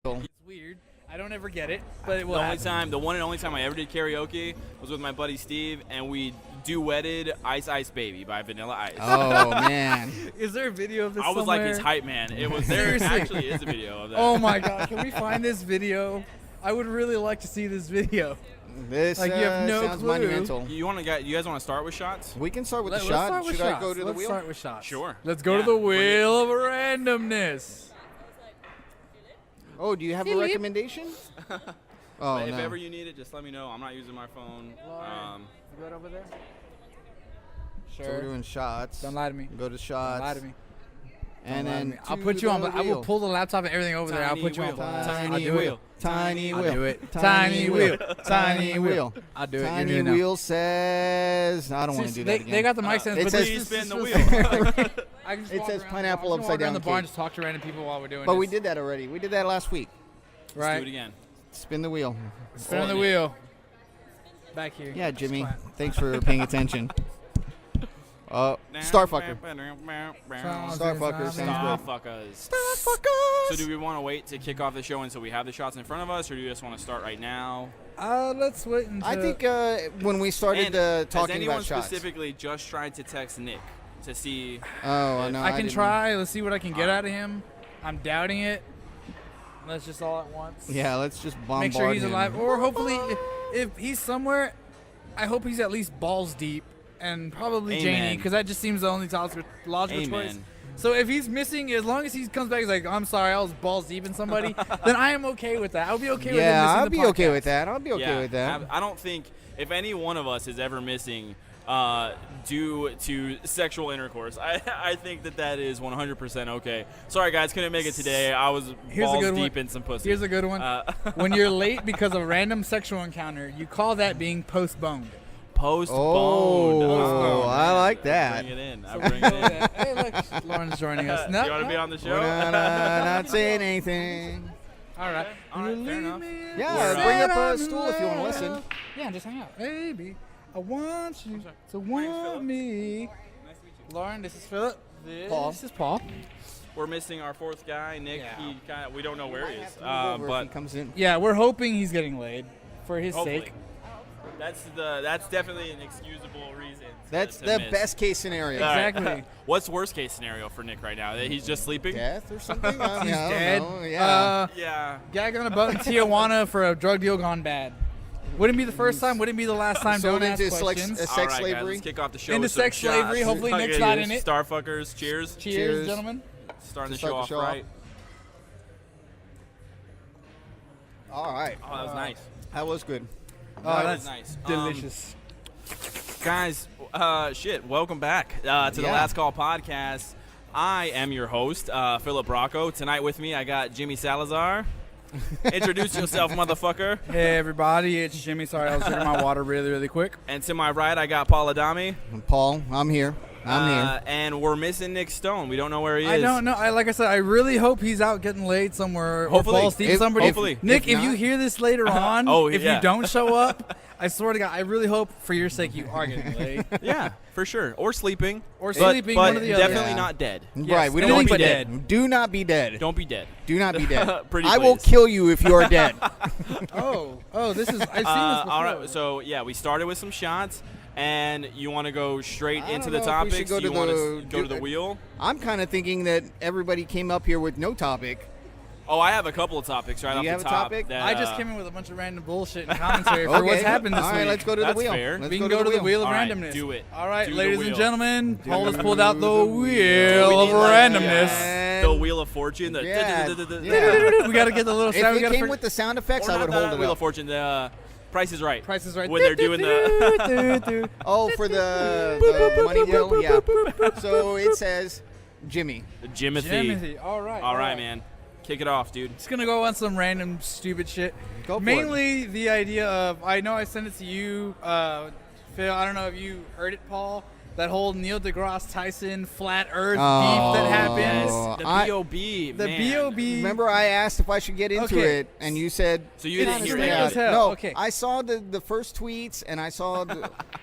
It's weird. I don't ever get it, but it will The one and only time I ever did karaoke was with my buddy Steve, and we duetted "Ice Ice Baby" by Vanilla Ice. Oh man! Is there a video of this? I was somewhere? like his hype man. It was there. Actually, is a video of that. Oh my god! Can we find this video? I would really like to see this video. This Like, you have no sounds clue. monumental. You guys want to start with shots? We can start with Let's the shot. start with Should I shots. go to the Let's wheel? start with shots. Sure. Let's go Yeah, to the bring it. wheel of randomness. Oh, do you have a recommendation? Oh If no. ever you need it, just let me know. I'm not using my phone. You good over there? So we're doing shots. Don't lie to me. Go to shots. Don't lie to me. And Don't lie to then me. I'll put you on, the but I will wheel. pull the laptop and everything over there. I'll Tiny put you on. wheel. blast. I'll Tiny do wheel. it. Tiny I'll wheel. do it. Tiny wheel. Tiny wheel. I'll do it. Tiny You're doing it wheel says. I don't want to do that again. They got the mic stands, it but says- this Spin the this- wheel. I can just It walk says around pineapple the bar. upside Walk around down the bar and cake. just talk to random people while we're doing But this. we did that already. We did that last week. right. Let's do it again. Spin the wheel. Spin on the wheel. Back here. Yeah, Jimmy. Clap. Thanks for paying attention. Starfucker. Starfucker sounds Starfuckers. Starfuckers. So do we want to wait to kick off the show until we have the shots in front of us, or do you just want to start right now? Let's wait until. I think when we started Has talking anyone about shots. specifically just tried to text Nick to see? Oh no, I can didn't. try. Let's see what I can get out of him. I'm doubting it. Let's just all at once. Yeah, let's just bombard Make sure he's him. alive, or hopefully, if he's somewhere, I hope he's at least balls deep, and probably Amen. Janie, because that just seems the only logical choice. Amen. So if he's missing, as long as he comes back, he's like, "I'm sorry, I was balls deep in somebody," then I am okay with that. I'll be okay with him Yeah, missing I'll the be okay podcast. with that. I'll be okay Yeah, with that. I don't think if any one of us is ever missing due to sexual intercourse, I think that is 100% okay. Sorry guys, couldn't make it today. I was Here's a balls good one. deep in some pussy. Here's a good one. When you're late because of a random sexual encounter, you call that being postponed. Postponed. Oh, I like that. Bring it in. I bring it in. Hey, look, Lauren's joining us. Do No, you want to be on the show? Not saying anything. All right. All right, fair enough. Yeah, We're, bring up a stool if you want to listen. Yeah, just hang out. Baby, I want you to Philip. want me. Nice to meet you. Lauren, this is Philip. This Paul. is Paul. We're missing our fourth guy, Nick. Yeah. We don't know where he is. If he But comes in. Yeah, we're hoping he's getting laid for his hopefully. sake. That's definitely an excusable reason. That's to the miss. best case scenario. All right. Exactly. What's worst case scenario for Nick right now? That he's just sleeping? Death or something? I mean, He's I don't dead. know. Yeah. Yeah. Gag on a boat in Tijuana for a drug deal gone bad. Wouldn't be the first time. Wouldn't be the last time. So Don't ask into questions. sex All right, guys, slavery. let's kick off the show Into with some sex slavery. shots. Hopefully Nick's Okay, not in it. Starfuckers. Cheers. Cheers, gentlemen. Starting the To start show the off show off. right. All right. Oh, that was nice. That was good. Oh, That that's was nice. delicious. Guys, welcome back to the Yeah. Last Call podcast. I am your host, Philip Bracco. Tonight with me, I got Jimmy Salazar. Introduce yourself, motherfucker. Hey everybody, it's Jimmy. Sorry, I was drinking my water really, really quick. And to my right, I got Paul Adami. Paul, I'm here. I'm here. And we're missing Nick Stone. We don't know where he is. I don't know. Like I said, I really hope he's out getting laid somewhere. Hopefully. Or balls deep If- somebody. hopefully. Nick, If if you not- hear this later on, Oh, if yeah. you don't show up, I swear to God, I really hope for your sake you are getting laid. Yeah, for sure. Or sleeping. Or But- sleeping, but one or the other. definitely Yeah. not dead. Right. We don't don't be want you dead. Do not be dead. Don't be dead. Do not be dead. Pretty I will please. kill you if you are dead. Oh, this is. I've seen this before. All right, so yeah, we started with some shots, and you want to go straight I into don't the know if we should topics? go Do you to want the- to go to the wheel? I'm kind of thinking that everybody came up here with no topic. Oh, I have a couple of topics right Do off you the have a top. topic? That, I just came in with a bunch of random bullshit and commentary for Okay. what's happened this All week. right, let's go to the That's wheel. fair. Let's We can go to the wheel of All right, randomness. do it. All right, Do the ladies wheel. and gentlemen, Paul has the pulled out the wheel. We wheel of need, like, randomness. the Wheel of Fortune. The Yeah. yeah. We got to get the little If sound. We it gotta came with the sound effects, I would not hold it Wheel up. of Fortune. The Price is Right. Price is Right. When they're doing the Oh, for the money wheel? Yeah. So it says Jimmy. Jimothy. Jimothy. All right. All right, man. Kick it off, dude. Just gonna go on some random stupid shit. Go for Mainly the idea of, I know I sent it to you, Phil. I don't know if you heard it, Paul. That whole Neil deGrasse Tyson flat Earth beef that happened. Yes, the I- B.o.B. The man. B.o.B. Remember, I asked if I should get into Okay. it, and you said. So you didn't It's hear ridiculous any of as it. hell. No, Okay. I saw the first tweets, and I saw,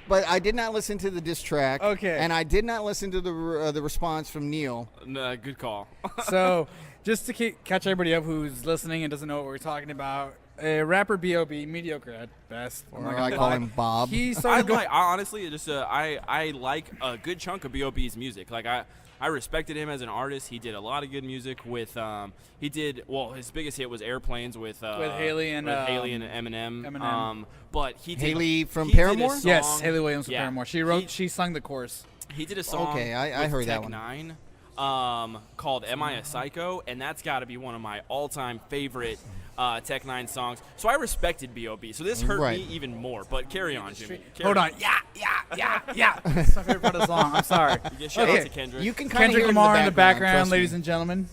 but I did not listen to the diss track. Okay. And I did not listen to the response from Neil. Good call. So just to catch everybody up who's listening and doesn't know what we're talking about, rapper B.o.B, mediocre at best. Or I call him Bob. He started honestly, I like a good chunk of B.o.B's music. Like I respected him as an artist. He did a lot of good music with his biggest hit was Airplanes with Haley and Eminem. But he did Haley from he did a Paramore? song- Yes, Haley Williams from Yeah. Paramore. She sung the chorus. He did a song. Okay, I with heard that Tech one. Nine, called "Am I a Psycho?" and that's got to be one of my all-time favorite Tech Nine songs. So I respected B.o.B. So this hurt me even more. But carry on, Jimmy. Hold on. Yeah. That's my favorite part of the song. I'm sorry. You get shout out to Kendrick. You can kind of Kendrick hear Lamar in the background, trust ladies me. and gentlemen.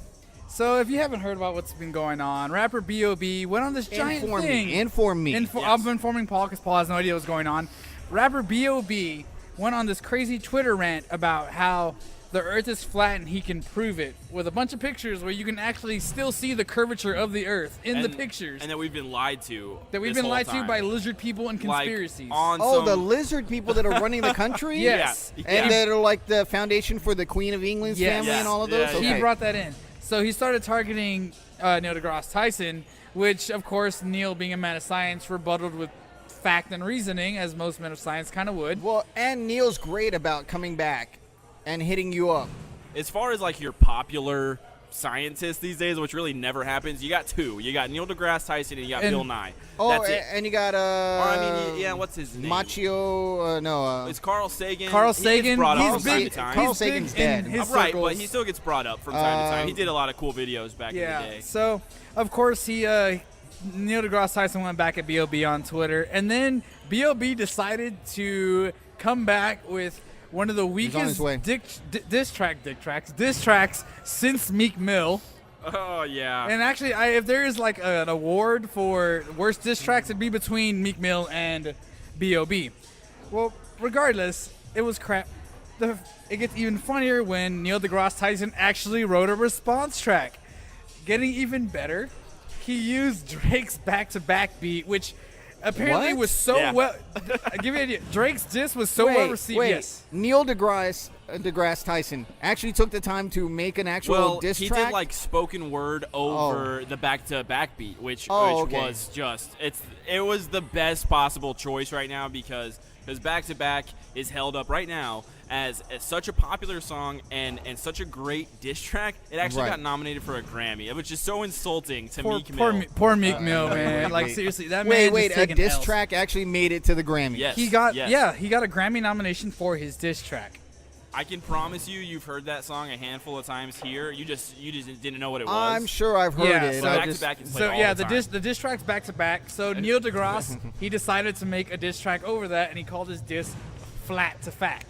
So if you haven't heard about what's been going on, rapper B.o.B went on this giant thing. Inform me. Yes. I'm informing Paul because Paul has no idea what's going on. Rapper B.o.B went on this crazy Twitter rant about how the Earth is flat and he can prove it with a bunch of pictures where you can actually still see the curvature of the Earth in the pictures. And that we've been lied to. That we've this been whole lied to time. by lizard people and conspiracies. The lizard people that are running the country? Yes. Yeah. And that are like the foundation for the Queen of England's Yes. family Yeah. and all of Yeah, those? yeah. Okay. He brought that in. So he started targeting Neil deGrasse Tyson, which, of course, Neil, being a man of science, rebutted with fact and reasoning, as most men of science kind of would. Well, and Neil's great about coming back and hitting you up. As far as like your popular scientists these days, which really never happens, you got two. You got Neil deGrasse Tyson and you got Bill Nye. Oh, That's it. and you got what's his name? Machio. It's Carl Sagan. Carl He Sagan, gets brought up he's from time big. to time. Carl He's big Sagan's in dead. his Right, circles. but he still gets brought up from time to time. He did a lot of cool videos back in the day. So, of course, Neil deGrasse Tyson went back at B.o.B on Twitter, and then B.o.B decided to come back with one of the on weakest his way. diss tracks since Meek Mill. Oh yeah. And actually, if there is like an award for worst diss tracks, it'd be between Meek Mill and B.o.B. Well, regardless, it was crap. It gets even funnier when Neil deGrasse Tyson actually wrote a response track. Getting even better, he used Drake's back-to-back beat, which apparently What? was so Yeah. well. I'll give you an idea. Drake's diss was so well received. Wait. Yes. Neil deGrasse Tyson actually took the time to make an actual diss he track? did like spoken word over the back-to-back beat, which okay. was just it was the best possible choice right now because back-to-back is held up right now as such a popular song and such a great diss track. It actually Right. got nominated for a Grammy, which is so insulting to Meek Mill. Poor Meek Mill, man. Like seriously, that man Wait, just a taking diss L's. track actually made it to the Grammy. Yes. He got yes. he got a Grammy nomination for his diss track. I can promise you've heard that song a handful of times here. You just didn't know what it was. I'm sure I've heard it. So I back-to-back is played So all yeah, the the time. diss tracks back to back. So Neil deGrasse, he decided to make a diss track over that, and he called his diss "Flat to Fat."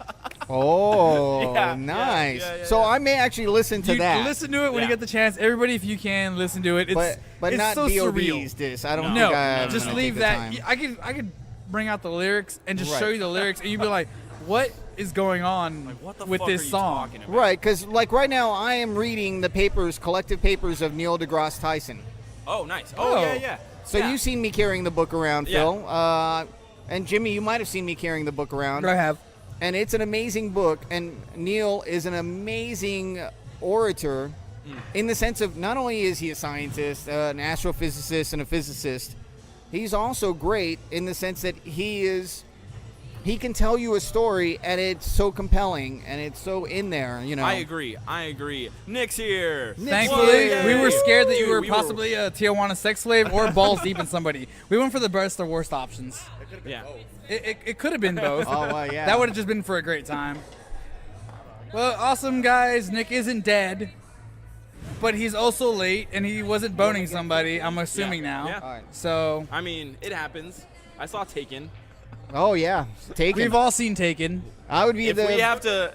Oh, Yeah, nice. yeah, So I may actually listen to You that. listen to it when you Yeah. get the chance. Everybody, if you can, listen to it. It's but it's not so B.O.B.'s surreal. diss. I don't No, think I'm just gonna leave take the that. time. I could bring out the lyrics and just Right. show you the lyrics, and you'd be like, "What is going on What the with fuck this are you song?" talking about? Right, because like right now I am reading the collective papers of Neil deGrasse Tyson. Oh, nice. Oh. Oh, yeah. So Yeah. you've seen me carrying the book around, Yeah. Phil. And Jimmy, you might have seen me carrying the book around. I have. And it's an amazing book. And Neil is an amazing orator in the sense of not only is he a scientist, an astrophysicist, and a physicist, he's also great in the sense that he can tell you a story and it's so compelling and it's so in there, you know. I agree. Nick's here. Thankfully, Yay. we were scared that you Dude, were we possibly a Tijuana sex slave or balls deep in somebody. We went for the best or worst options. Yeah. It could have been both. Oh, well, yeah. That would have just been for a great time. Well, awesome, guys. Nick isn't dead, but he's also late, and he wasn't boning somebody, I'm assuming Yeah. now. Yeah. All right. So I mean, it happens. I saw Taken. Oh, yeah. Taken. we've all seen Taken. I would be If the... we have to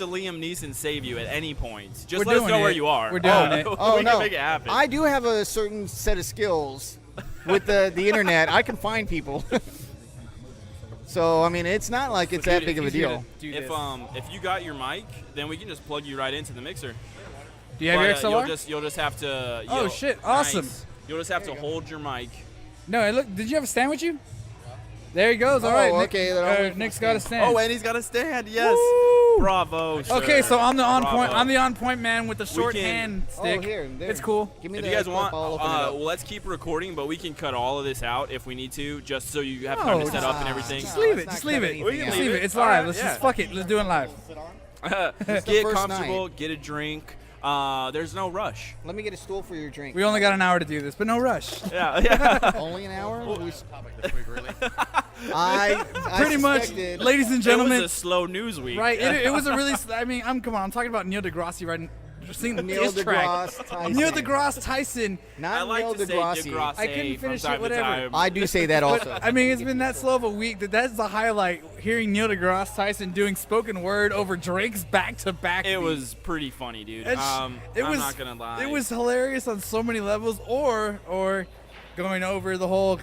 Liam Neeson save you at any point, just We're let us doing know where it. you are. We're doing it. Oh, we no. can make it happen. I do have a certain set of skills with the internet. I can find people. So, I mean, it's not like it's that big of a deal. If you got your mic, then we can just plug you right into the mixer. Do you have your XLR? You'll just have to. Oh, shit. Awesome. Nice. You'll just have to hold your mic. No, look. Did you have a stand with you? There he goes. All Oh, right. okay, then I'll wait for Nick's my got a stand. stand. Oh, and he's got a stand. Yes. Woo! Bravo, sir. Okay, so I'm the on Bravo. point. I'm the on point man with the short can- hand stick. Oh, here, there. It's cool. Give me If the you guys clip, want, I'll open it up. well, let's keep recording, but we can cut all of this out if we need to, just so you have time to set up and everything. Just No, leave let's it. not Just leave cut it. anything Just out. leave it. It's All live. right, Let's yeah. just fuck it. Let's do it live. Get first comfortable, night. get a drink. There's no rush. Let me get a stool for your drink. We only got an hour to do this, but no rush. Yeah. Only an hour? Topic this week, really. I Pretty much, suspected- ladies and It was gentlemen. a slow news week. Right. It was a really. I mean, I'm talking about Neil deGrasse right. Sing the Neil diss track. deGrasse Tyson. Neil deGrasse Tyson. I Not like Neil to say deGrasse. DeGrasse I couldn't from finish it, time to whatever. time. I do say that also. I mean, it's been that slow of a week that's the highlight. Hearing Neil deGrasse Tyson doing spoken word over Drake's back-to-back. It beat. was pretty funny, dude. It I'm was, not gonna lie. It was hilarious on so many levels. Or going over the whole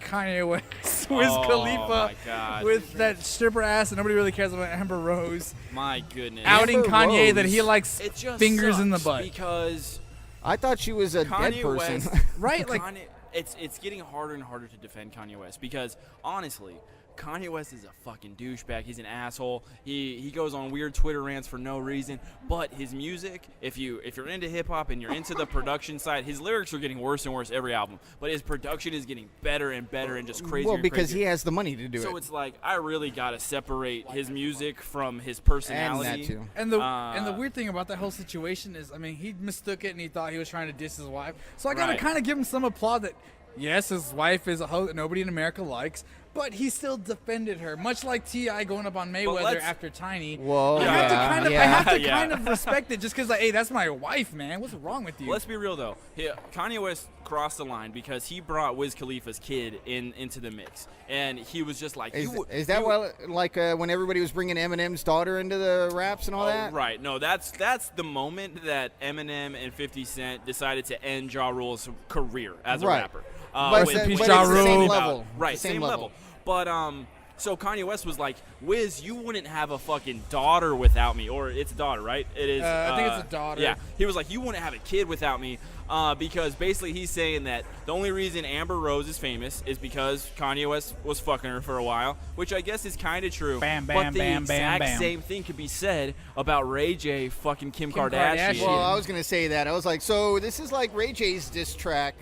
Kanye West, Wiz Oh, Khalifa my God. with that stripper ass, and nobody really cares about Amber Rose My goodness. outing Amber Kanye Rose. that he likes It just fingers in the sucks butt. because I thought she was a dead Kanye person. West, Right, like- Kanye, it's getting harder and harder to defend Kanye West because honestly, Kanye West is a fucking douchebag. He's an asshole. He goes on weird Twitter rants for no reason. But his music, if you're into hip hop and you're into the production side, his lyrics are getting worse and worse every album. But his production is getting better and better and just crazier. Well, and because crazier. he has the money to do So it. it's like I really gotta separate his music from his And personality. that too. And the weird thing about that whole situation is, I mean, he mistook it and he thought he was trying to diss his wife. So I gotta Right. kind of give him some applause that, yes, his wife is a hoe that nobody in America likes, but he still defended her, much like T.I. going up on Mayweather let's- after Tiny. Whoa, I have to yeah, kind of, yeah. I have to Yeah. kind of respect it just because, like, hey, that's my wife, man. What's wrong with you? Let's be real though. Kanye West crossed the line because he brought Wiz Khalifa's kid into the mix, and he was just like, Is that when everybody was bringing Eminem's daughter into the raps and all that? Right. No, that's the moment that Eminem and 50 Cent decided to end Ja Rule's career as a Right. rapper. But when- it's when the they were same about- level. Right. It's the same level. level. But so Kanye West was like, Wiz, you wouldn't have a fucking daughter without me, or it's a daughter, right? It is. I think it's a daughter. Yeah. He was like, you wouldn't have a kid without me, because basically he's saying that the only reason Amber Rose is famous is because Kanye West was fucking her for a while, which I guess is kind of true. Bam, bam, but the bam, bam, exact bam. same thing could be said about Ray J fucking Kim Kim Kardashian. Kardashian. Well, I was gonna say that. I was like, so this is like Ray J's diss track,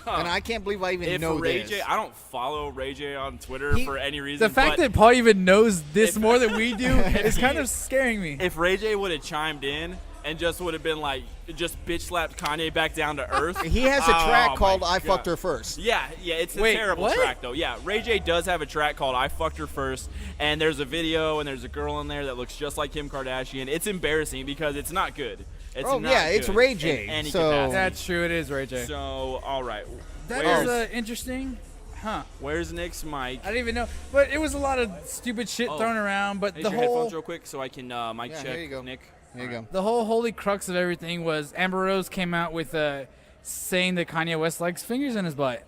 and I can't believe I even If know Ray this. J, I don't follow Ray J on Twitter He- for any reason. the fact but that Paul even knows this if- more than we do is he- kind of scaring me. if Ray J would have chimed in and just would have been like, just bitch slapped Kanye back down to earth. He has a track my called "I God. Fucked Her First." Yeah, it's a Wait, terrible what? track though. Yeah, Ray J does have a track called "I Fucked Her First," and there's a video and there's a girl in there that looks just like Kim Kardashian. It's embarrassing because it's not good. It's Oh, not yeah, it's good Ray J, in any so- capacity. That's true. It is Ray J. So all right, That where's, is interesting. Huh. where's Nick's mic? I didn't even know. But it was a lot of stupid shit Oh. thrown around. But Hey, the your whole headphones real quick so I can mic Yeah, check. here you go. Nick. There you go. the whole holy crux of everything was Amber Rose came out with saying that Kanye West likes fingers in his butt.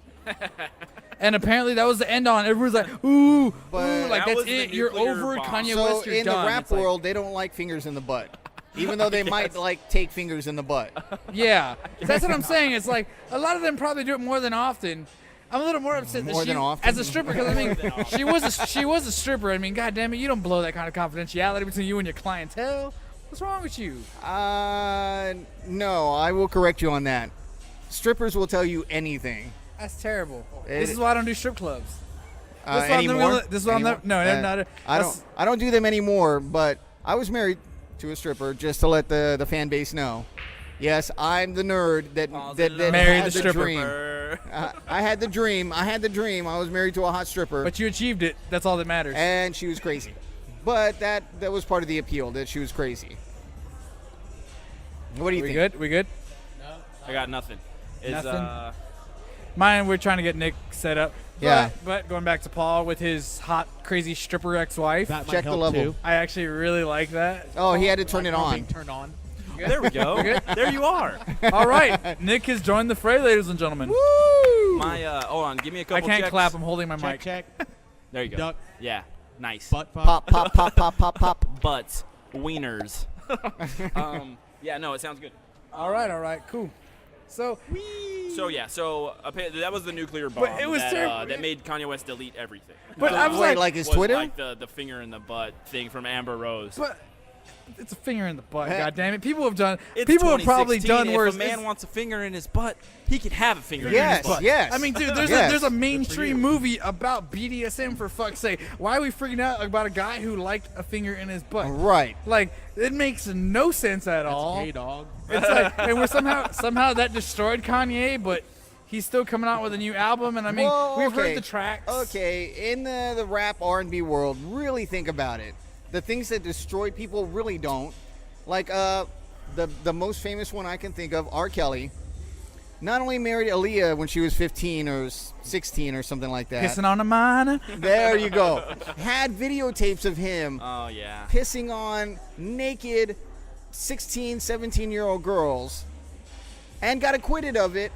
And apparently that was the end on. Everyone's like, ooh, But- ooh, like That that's was the it. You're nuclear over bomb. Kanye So West. You're in done. the rap It's like- world, they don't like fingers in the butt, even though they might like take fingers in the butt. yeah, that's what I'm saying. It's like a lot of them probably do it more than often. I'm a little more upset More that she, than often? as a stripper, because I mean, she was a stripper. I mean, god damn it, you don't blow that kind of confidentiality between you and your clientele. What's wrong with you? No, I will correct you on that. Strippers will tell you anything. That's terrible. It- This is why I don't do strip clubs. This is why I'm never Anymore? gonna- this is why I'm Anymore? never- no, not- I that's- don't do them anymore. But I was married to a stripper, just to let the fan base know. Yes, I'm the nerd that Married had the stripper. dream. I had the dream. I was married to a hot stripper, But you achieved it. That's all that matters. and she was crazy. But that was part of the appeal, that she was crazy. What do you we think? good? We good? I got nothing. Is, Nothing? Mine, we're trying to get Nick set up. Yeah. But going back to Paul with his hot, crazy stripper ex-wife, That might Check the help level. too. I actually really like that. Oh, he had to turn it Like, on. being turned on. There we go. good? There you are. All right, Nick has joined the fray, ladies and gentlemen. Woo! My hold on, give me a I couple. can't checks. clap. I'm holding my Check, mic. check. There you go. Duck. Yeah, nice. Butt pop. Pop, pop, pop, pop, pop, pop. Butts, wieners. Yeah, no, it sounds good. All right, cool. So So yeah, that was the nuclear bomb But it was terrible. that made Kanye West delete everything. But I was Wait, like, like his was Twitter? like the finger in the butt thing from Amber Rose. but It's a finger in the butt. God damn it! People have done. It's People have probably 2016. done worse. If a man wants a finger in his butt, he can have a finger in Yes, his butt. yes. I mean, dude, there's a mainstream movie about BDSM, for fuck's sake. Why are we freaking out about a guy who liked a finger in his butt? Right. Like, it makes no sense at all. Gay dog. It's like, and we're somehow that destroyed Kanye, but he's still coming out with a new album. And I mean, Well, we've okay. heard the tracks. Okay, in the rap R&B world, really think about it. The things that destroy people really don't. Like the most famous one I can think of, R. Kelly, not only married Aaliyah when she was 15 or 16 or something like that. Kissing on a mine. There you go. Had videotapes of him Oh yeah. pissing on naked 16, 17-year-old girls and got acquitted of it,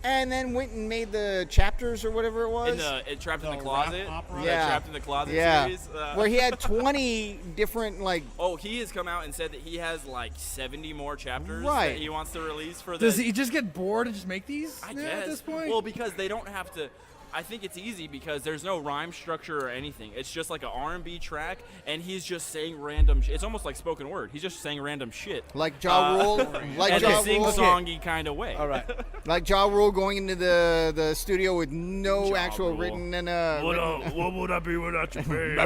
and then went and made the chapters or whatever it was. Trapped in the The closet. rap opera? Yeah. Trapped in the closet Yeah. series. Where he had 20 different, like, Oh, he has come out and said that he has like 70 more chapters Right. that he wants to release for the. Does he just get bored and just make these I now guess. at this point? Well, because they don't have to. I think it's easy because there's no rhyme structure or anything. It's just like an R&B track, and he's just saying random. It's almost like spoken word. He's just saying random shit. like Ja Rule, like and Ja a Rule, sing-songy kind of way. all right. like Ja Rule going into the studio with no Ja actual Rule. written and What would I be without you, baby?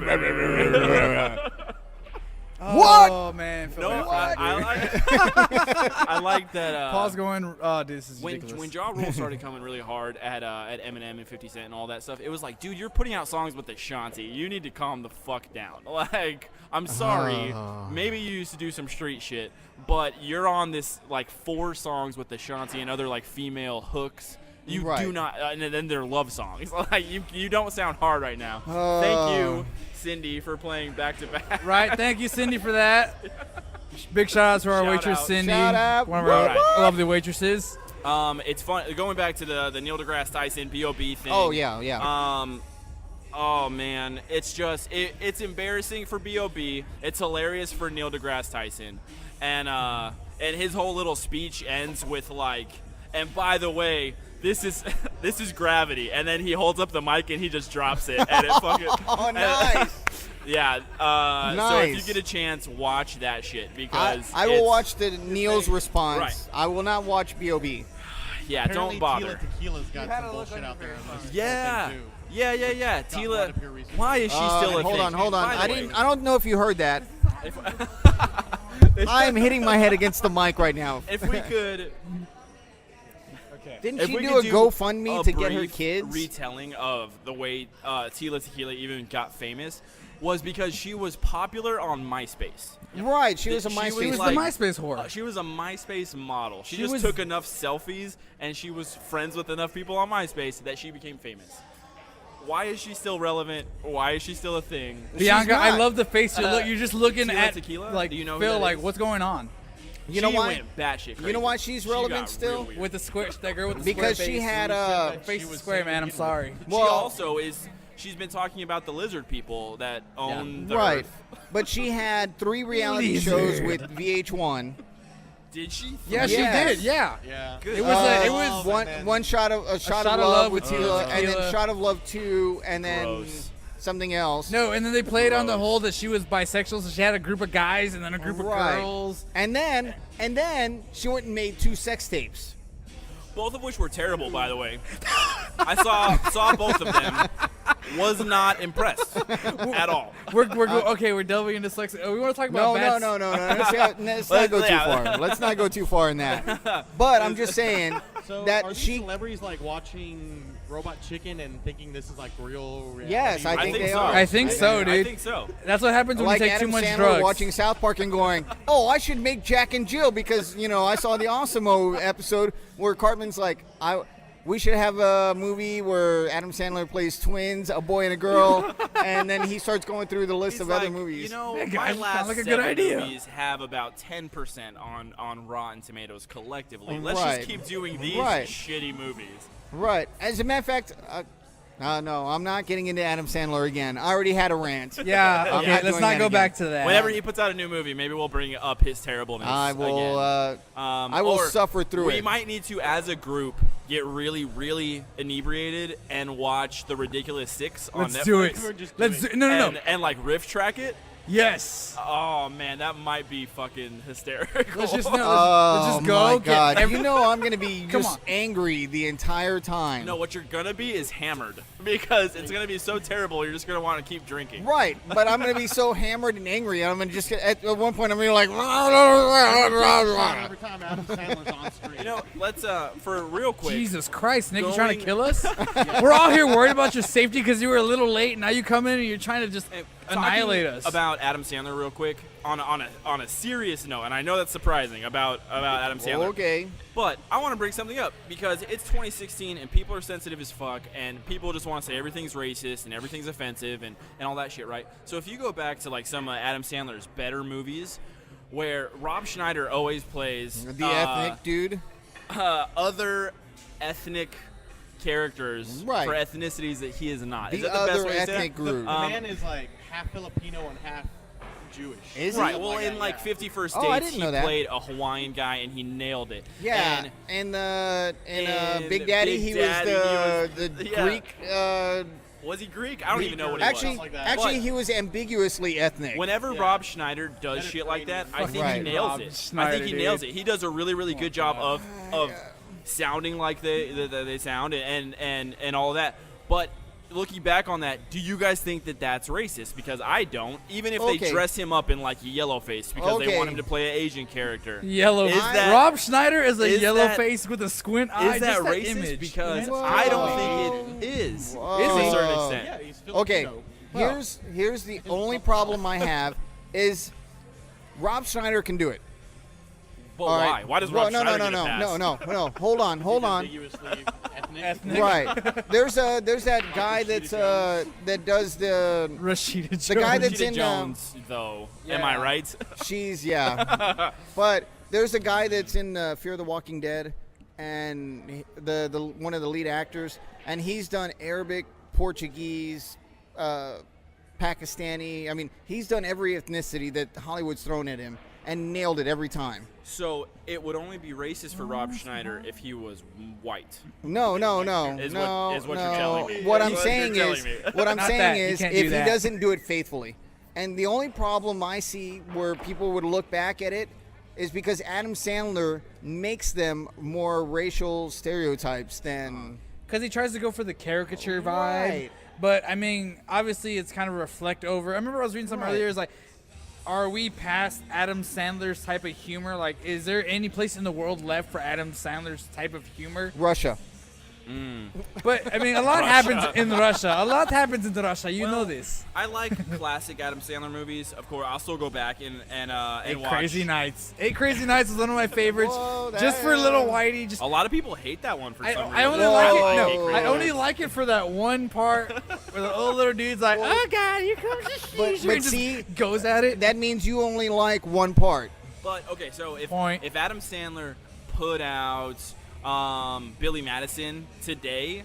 Oh man. Phil, No, what? I like. I like that. Paul's going. Oh, dude, this is When ridiculous. Ja Rule started coming really hard at Eminem and 50 Cent and all that stuff, it was like, dude, you're putting out songs with Ashanti. You need to calm the fuck down. Like, I'm sorry, maybe you used to do some street shit, but you're on this like 4 songs with Ashanti and other like female hooks. You Right. do not, and then they're love songs. Like you don't sound hard right now. Thank you, Cindy, for playing back to back. Right. Thank you, Cindy, for that. Big shout out to our Shout waitress, out. Cindy. Shout out. One of our Right. lovely waitresses. It's fun going back to the Neil deGrasse Tyson B.o.B. thing. Oh yeah. Oh man, it's just it's embarrassing for B.o.B. It's hilarious for Neil deGrasse Tyson, and his whole little speech ends with like, and by the way, this is gravity, and then he holds up the mic and he just drops it, and it fucking. Oh, nice. Yeah. So if Nice. you get a chance, watch that shit because I will it's- watch the Neil's response. Right. I will not watch B.O.B. Yeah, Apparently, don't bother. Tila Tequila's got some bullshit out there. Yeah. Yeah. Got a lot Tila, of pure research. why is she still a hold thing? on, hold on. By the way, I don't know if you heard that. if- I'm hitting my head against the mic right now. If we could. Didn't If she we do could a GoFundMe a to get her brief kids? retelling of the way Tila Tequila even got famous was because she was popular on MySpace. Right, she was a She was She MySpace. was like- the MySpace whore. She was a MySpace model. She She just was- took enough selfies and she was friends with enough people on MySpace that she became famous. Why is she still relevant? Why is she still a thing? Bianca, I not. love the face you're just looking Tila at. Tequila? Like, Do you know who Phil, that like, is? what's going on? You know She why? went batshit crazy. You know why she's She relevant got still? real weird. With the square, that girl with the Because square she face. had face She is was square, man. I'm saying- sorry. She also is. She's been talking about the lizard people that own the Right. Earth. But she had 3 reality Lizard. shows with VH1. Did she? Yeah, she Yes. did. Yeah. Yeah. Good. It was one shot of love with Tila, and then Tila. shot of love 2, and then Gross. something else. No, and then they played on the Gross. whole that she was bisexual, so she had a group of guys and then a group of Right. girls. And then she went and made 2 sex tapes. Both of which were terrible, by the way. I saw both of them. Was not impressed at all. We're delving into sex. We want to talk about No. bad Let's not go too Yeah. far. Let's not go too far in that. But I'm just saying So that are these she. celebrities like watching Robot Chicken and thinking this is like real reality? Yes, I think they so. are. I think so, I dude. think so. That's what happens when Like you take Adam too much Sandler drugs. watching South Park and going, "Oh, I should make Jack and Jill because I saw the Awesome-O episode where Cartman's like, we should have a movie where Adam Sandler plays twins, a boy and a girl, and then he starts going through the list He's of other like, movies. That my guy last sounds like a good 7 idea. movies have about 10% on Rotten Tomatoes collectively. Let's Right. just keep doing these Right. shitty movies. Right. As a matter of fact, no, I'm not getting into Adam Sandler again. I already had a rant. Yeah, I'm okay, not let's doing not that go again. back to that. Whenever he puts out a new movie, maybe we'll bring up his terribleness. I will. Again. I will Or suffer through we it. might need to, as a group, get really, really inebriated and watch The Ridiculous Six on Let's Netflix. do it. We're just Let's doing do, no. And like riff track it Yes. Oh man, that might be fucking hysterical. Let's just, no, Oh let's just go. my God! Get You know I'm gonna be Come just on. angry the entire time. No, what you're gonna be is hammered because it's gonna be so terrible. You're just gonna want to keep drinking. Right, but I'm gonna be so hammered and angry. I'm gonna just at one point I'm gonna be like. Every time Adam Sandler's on screen. You know, let's for real quick. Jesus Christ, Nick, you trying to Going- kill us? We're all here worried about your safety because you were a little late, and now you come in and you're trying to just annihilate us. About Adam Sandler, real quick, on a serious note, and I know that's surprising about Adam Sandler. Okay. But I want to bring something up because it's 2016 and people are sensitive as fuck and people just want to say everything's racist and everything's offensive and all that shit, right? So if you go back to like some Adam Sandler's better movies where Rob Schneider always plays The ethnic dude. other ethnic characters Right. for ethnicities that he is not. Is The that the best other way to say ethnic it? group. The man is like half Filipino and half Jewish. Is Right. he? Well, in Yeah, like yeah. 50 First Oh, I Dates, didn't he know that. played a Hawaiian guy and he nailed it. Yeah, And and in Big Daddy, Big he Daddy, was he the was- yeah. Greek. was he Greek? I don't even know what he Actually, was. like that. actually, But- he was ambiguously ethnic. Whenever Yeah. Rob Schneider does shit like that, I think Right. he nails Rob it. I Schneider, think he nails dude. it. He does a really, really good job of sounding like they sound and all of that. But looking back on that, do you guys think that that's racist? Because I don't. Even if they Okay. dress him up in like yellow face because they want Okay. him to play an Asian character. Yellow. Is that- Rob Schneider is a is yellow that- face with a squint eye. Is that just racist? image. Because Whoa. I don't think it is. Whoa. To a certain extent. Yeah, he's Okay, Filipino. here's the only problem I have is Rob Schneider can do it. But All why? right. Why does Well, Rob Schneider get a pass? no. Hold on. Ambiguously ethnic. Ethnic. Right. There's that guy that's that does the Rashida Jones. The guy that's Rashida in, Jones, though. Am I Yeah. right? she's yeah. But there's a guy that's in Fear the Walking Dead, and the one of the lead actors, and he's done Arabic, Portuguese, Pakistani. I mean, he's done every ethnicity that Hollywood's thrown at him and nailed it every time. So it would only be racist for Rob Schneider if he was white. No. Is what you're telling me. What Is I'm what saying you're is, telling me. what I'm Not saying that. You is, can't if do he that. doesn't do it faithfully, and the only problem I see where people would look back at it is because Adam Sandler makes them more racial stereotypes than. Because he tries to go for the caricature vibe. Right. But, I mean, obviously it's kind of reflect over. I remember I was reading something Right. earlier. It's like, are we past Adam Sandler's type of humor? Like, is there any place in the world left for Adam Sandler's type of humor? Russia. But, I mean, a lot happens in Russia. A lot happens in Russia. You know Well, this. I like classic Adam Sandler movies. Of course, I'll still go back and Eight watch. Crazy Nights. Eight Crazy Nights was one of my favorites. Whoa, just for little Whitey. Just A lot of people hate that one for some reason. I only Whoa. like it. Whoa. No, I only like it for that one part where the old little dude's like, "Oh God, here comes the But Caesar," and just see, goes at it. that means you only like one part. But okay, so if Point. Adam Sandler put out Billy Madison today,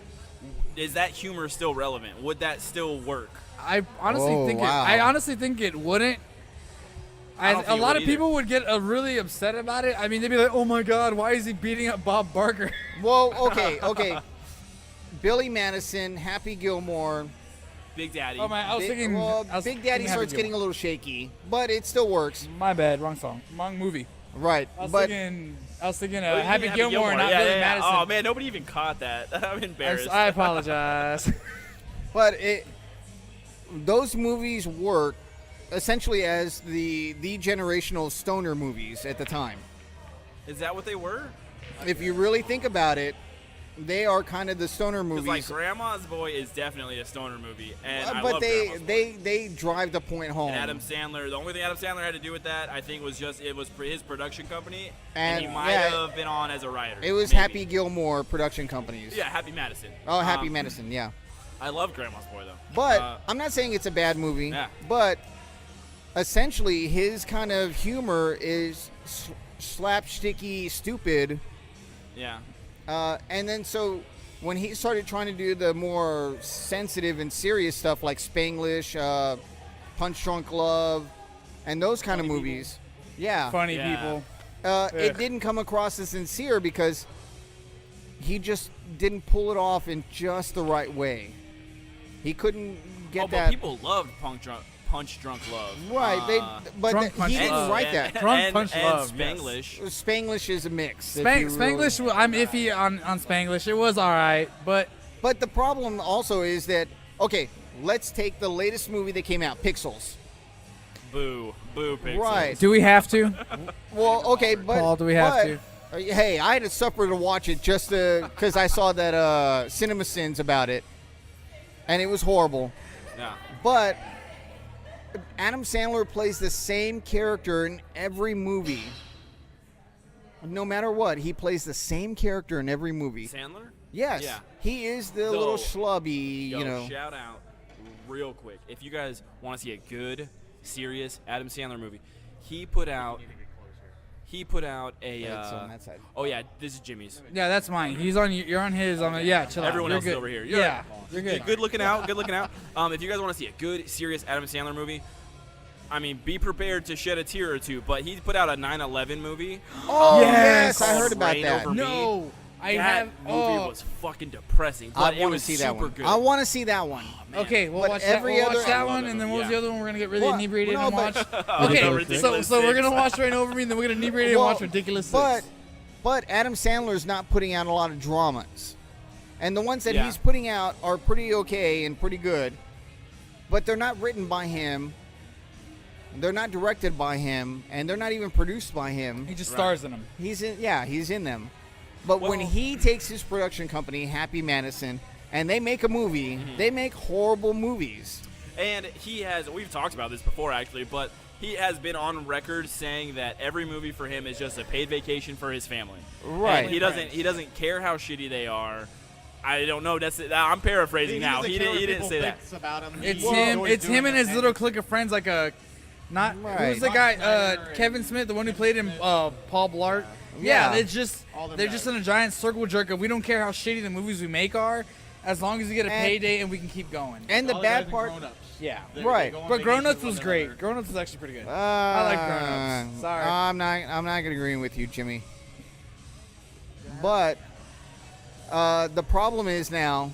is that humor still relevant? Would that still work? I honestly Oh, think wow. I honestly think it wouldn't. I don't A think it lot would of people would get really upset about it. I mean, they'd be like, "Oh my God, why is he beating up Bob Barker?" Well, okay. Billy Madison, Happy Gilmore. Big Daddy. Oh man, I was Big, thinking. well, I was Big thinking Daddy Happy starts Gilmore. getting a little shaky, but it still works. My bad, wrong song, wrong movie. Right. I was But thinking Oh, you Happy mean Gilmore, not yeah, Billy yeah, yeah. Madison. Oh man, nobody even caught that. I'm embarrassed. I apologize. those movies work essentially as the generational stoner movies at the time. Is that what they were? If you really think about it, they are kind of the stoner Because movies. like Grandma's Boy is definitely a stoner movie, and I but love they Grandma's Boy. they drive the point home. And Adam Sandler, the only thing Adam Sandler had to do with that, I think, was just it was his production company, and he And, might yeah, have been on as a writer. It was maybe. Happy Gilmore production companies. Yeah, Happy Madison. Oh, Happy Madison, yeah. I love Grandma's Boy though. But I'm not saying it's a bad movie. Yeah. But essentially, his kind of humor is slapsticky, stupid. yeah, And then so when he started trying to do the more sensitive and serious stuff like Spanglish, Punch Drunk Love, and those kind of movies, yeah, Funny Yeah. people. it Ugh. didn't come across as sincere because he just didn't pull it off in just the right way. He couldn't get oh, but that. people loved Punch Drunk Love. Right. But Drunk Punch he didn't Love. write that. Drunk Punch and Love, Spanglish. Spanglish is a mix. Spanglish, I'm iffy on Spanglish. It was all right, but But the problem also is that, okay, let's take the latest movie that came out, Pixels. Boo Pixels. Right. do we have to? Well, okay, but Paul, do we have to? Hey, I had to suffer to watch it just because I saw that Cinema Sins about it, and it was horrible. Yeah. But Adam Sandler plays the same character in every movie. No matter what, he plays the same character in every movie. Sandler? Yes. Yeah. He is the So, little schlubby, Yo, shout out real quick. If you guys want to see a good, serious Adam Sandler movie, he put out a. It's on that side. Oh yeah, this is Jimmy's. Yeah, that's mine. He's on. You're on his. Yeah, chill out. Everyone You're else good. is over here. Yeah, you're good. Good looking out. Good looking out. If you guys want to see a good, serious Adam Sandler movie, I mean, be prepared to shed a tear or two. But he put out a 9/11 movie. Oh, Yes. yes, I heard called about Reign that. Over Me. No, I That have. movie was fucking depressing, but I it want to was see super that one. good. I want to see that one. Man. Okay, we'll But watch every that. We'll other- watch that I love one, that and then movie, what was yeah. the other one we're gonna get really Well, inebriated no, and watch? but- Okay, Ridiculous so we're Six. gonna watch Reign Over Me, and then we're gonna inebriate and Well, watch Ridiculous But Six. Adam Sandler's not putting out a lot of dramas. And the ones that Yeah. he's putting out are pretty okay and pretty good. But they're not written by him. They're not directed by him, and they're not even produced by him. He just Right. stars in them. He's in them. But when Well- he takes his production company, Happy Madison, and they make a movie, they make horrible movies. And we've talked about this before actually, but he has been on record saying that every movie for him is just a paid vacation for his family. Right. And he doesn't care how shitty they are. I don't know. I'm paraphrasing now. He didn't say that. About him. It's He him. enjoys It's doing him and that his thing. little clique of friends, like a. Not Right. who's the guy? Kevin Smith, the one who played in Paul Blart. Yeah, Yeah. it's just All them they're guys. just in a giant circle jerk of we don't care how shitty the movies we make are, as long as we get a And- payday and we can keep going. And the All guys bad and part, grown-ups. Yeah, They Right. go on but vacation Grown Ups with was one great. another. Grown Ups was actually pretty good. I like Grown Ups. Sorry. I'm not gonna agree with you, Jimmy. But the problem is now,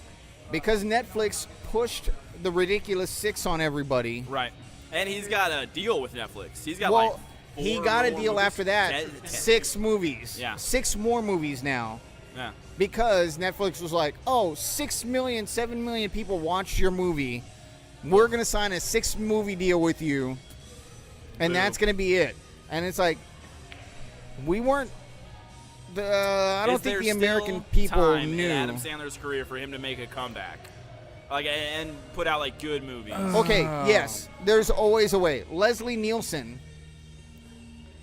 because Netflix pushed the Ridiculous Six on everybody. Right. And he's got a deal with Netflix. He's got Well, like he four got a more deal movies. after that. 10. 6 movies. Yeah. 6 more movies now. Yeah. Because Netflix was like, oh, 6 million, 7 million people watched your movie. We're going to sign a 6-movie deal with you. And Boo. that's going to be it. And it's like, we weren't. I don't Is think there the American still people time knew. in Adam Sandler's career for him to make a comeback, like and put out like good movies. Okay, yes. There's always a way. Leslie Nielsen.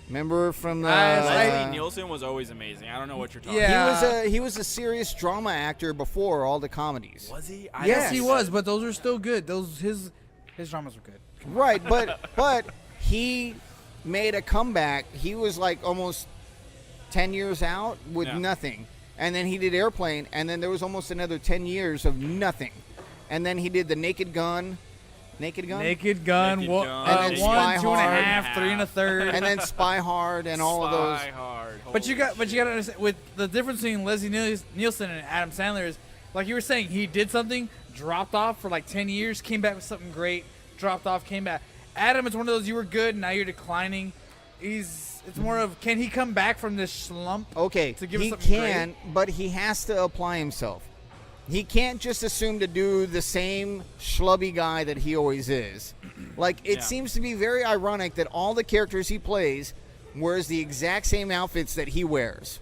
Remember from the. Leslie Nielsen was always amazing. I don't know what you're talking Yeah. He was a serious drama actor before all the comedies. about. Was he? Yes, he don't- was, but those are still good. His dramas were good. Right, but he made a comeback. He was like almost 10 years out with Yeah. nothing. And then he did Airplane, and then there was almost another 10 years of nothing. And then he did The Naked Gun. Naked Gun? Naked Gun, Naked one, Gun, And then Spy 1, 2 and a Hard. half, 3 and a third. And then Spy Hard and all of those. Spy Hard. But you Holy got to understand with the difference between Leslie Nielsen and Adam Sandler is, like you were saying, he did something, dropped off for like 10 years, came back with something great, dropped off, came back. Adam is one of those you were good, now you're declining. It's more of can he come back from this slump? Okay, To give us he something can, but he has to apply himself. He can't just assume to do the same schlubby guy that he always is. Like, it Yeah. seems to be very ironic that all the characters he plays wears the exact same outfits that he wears.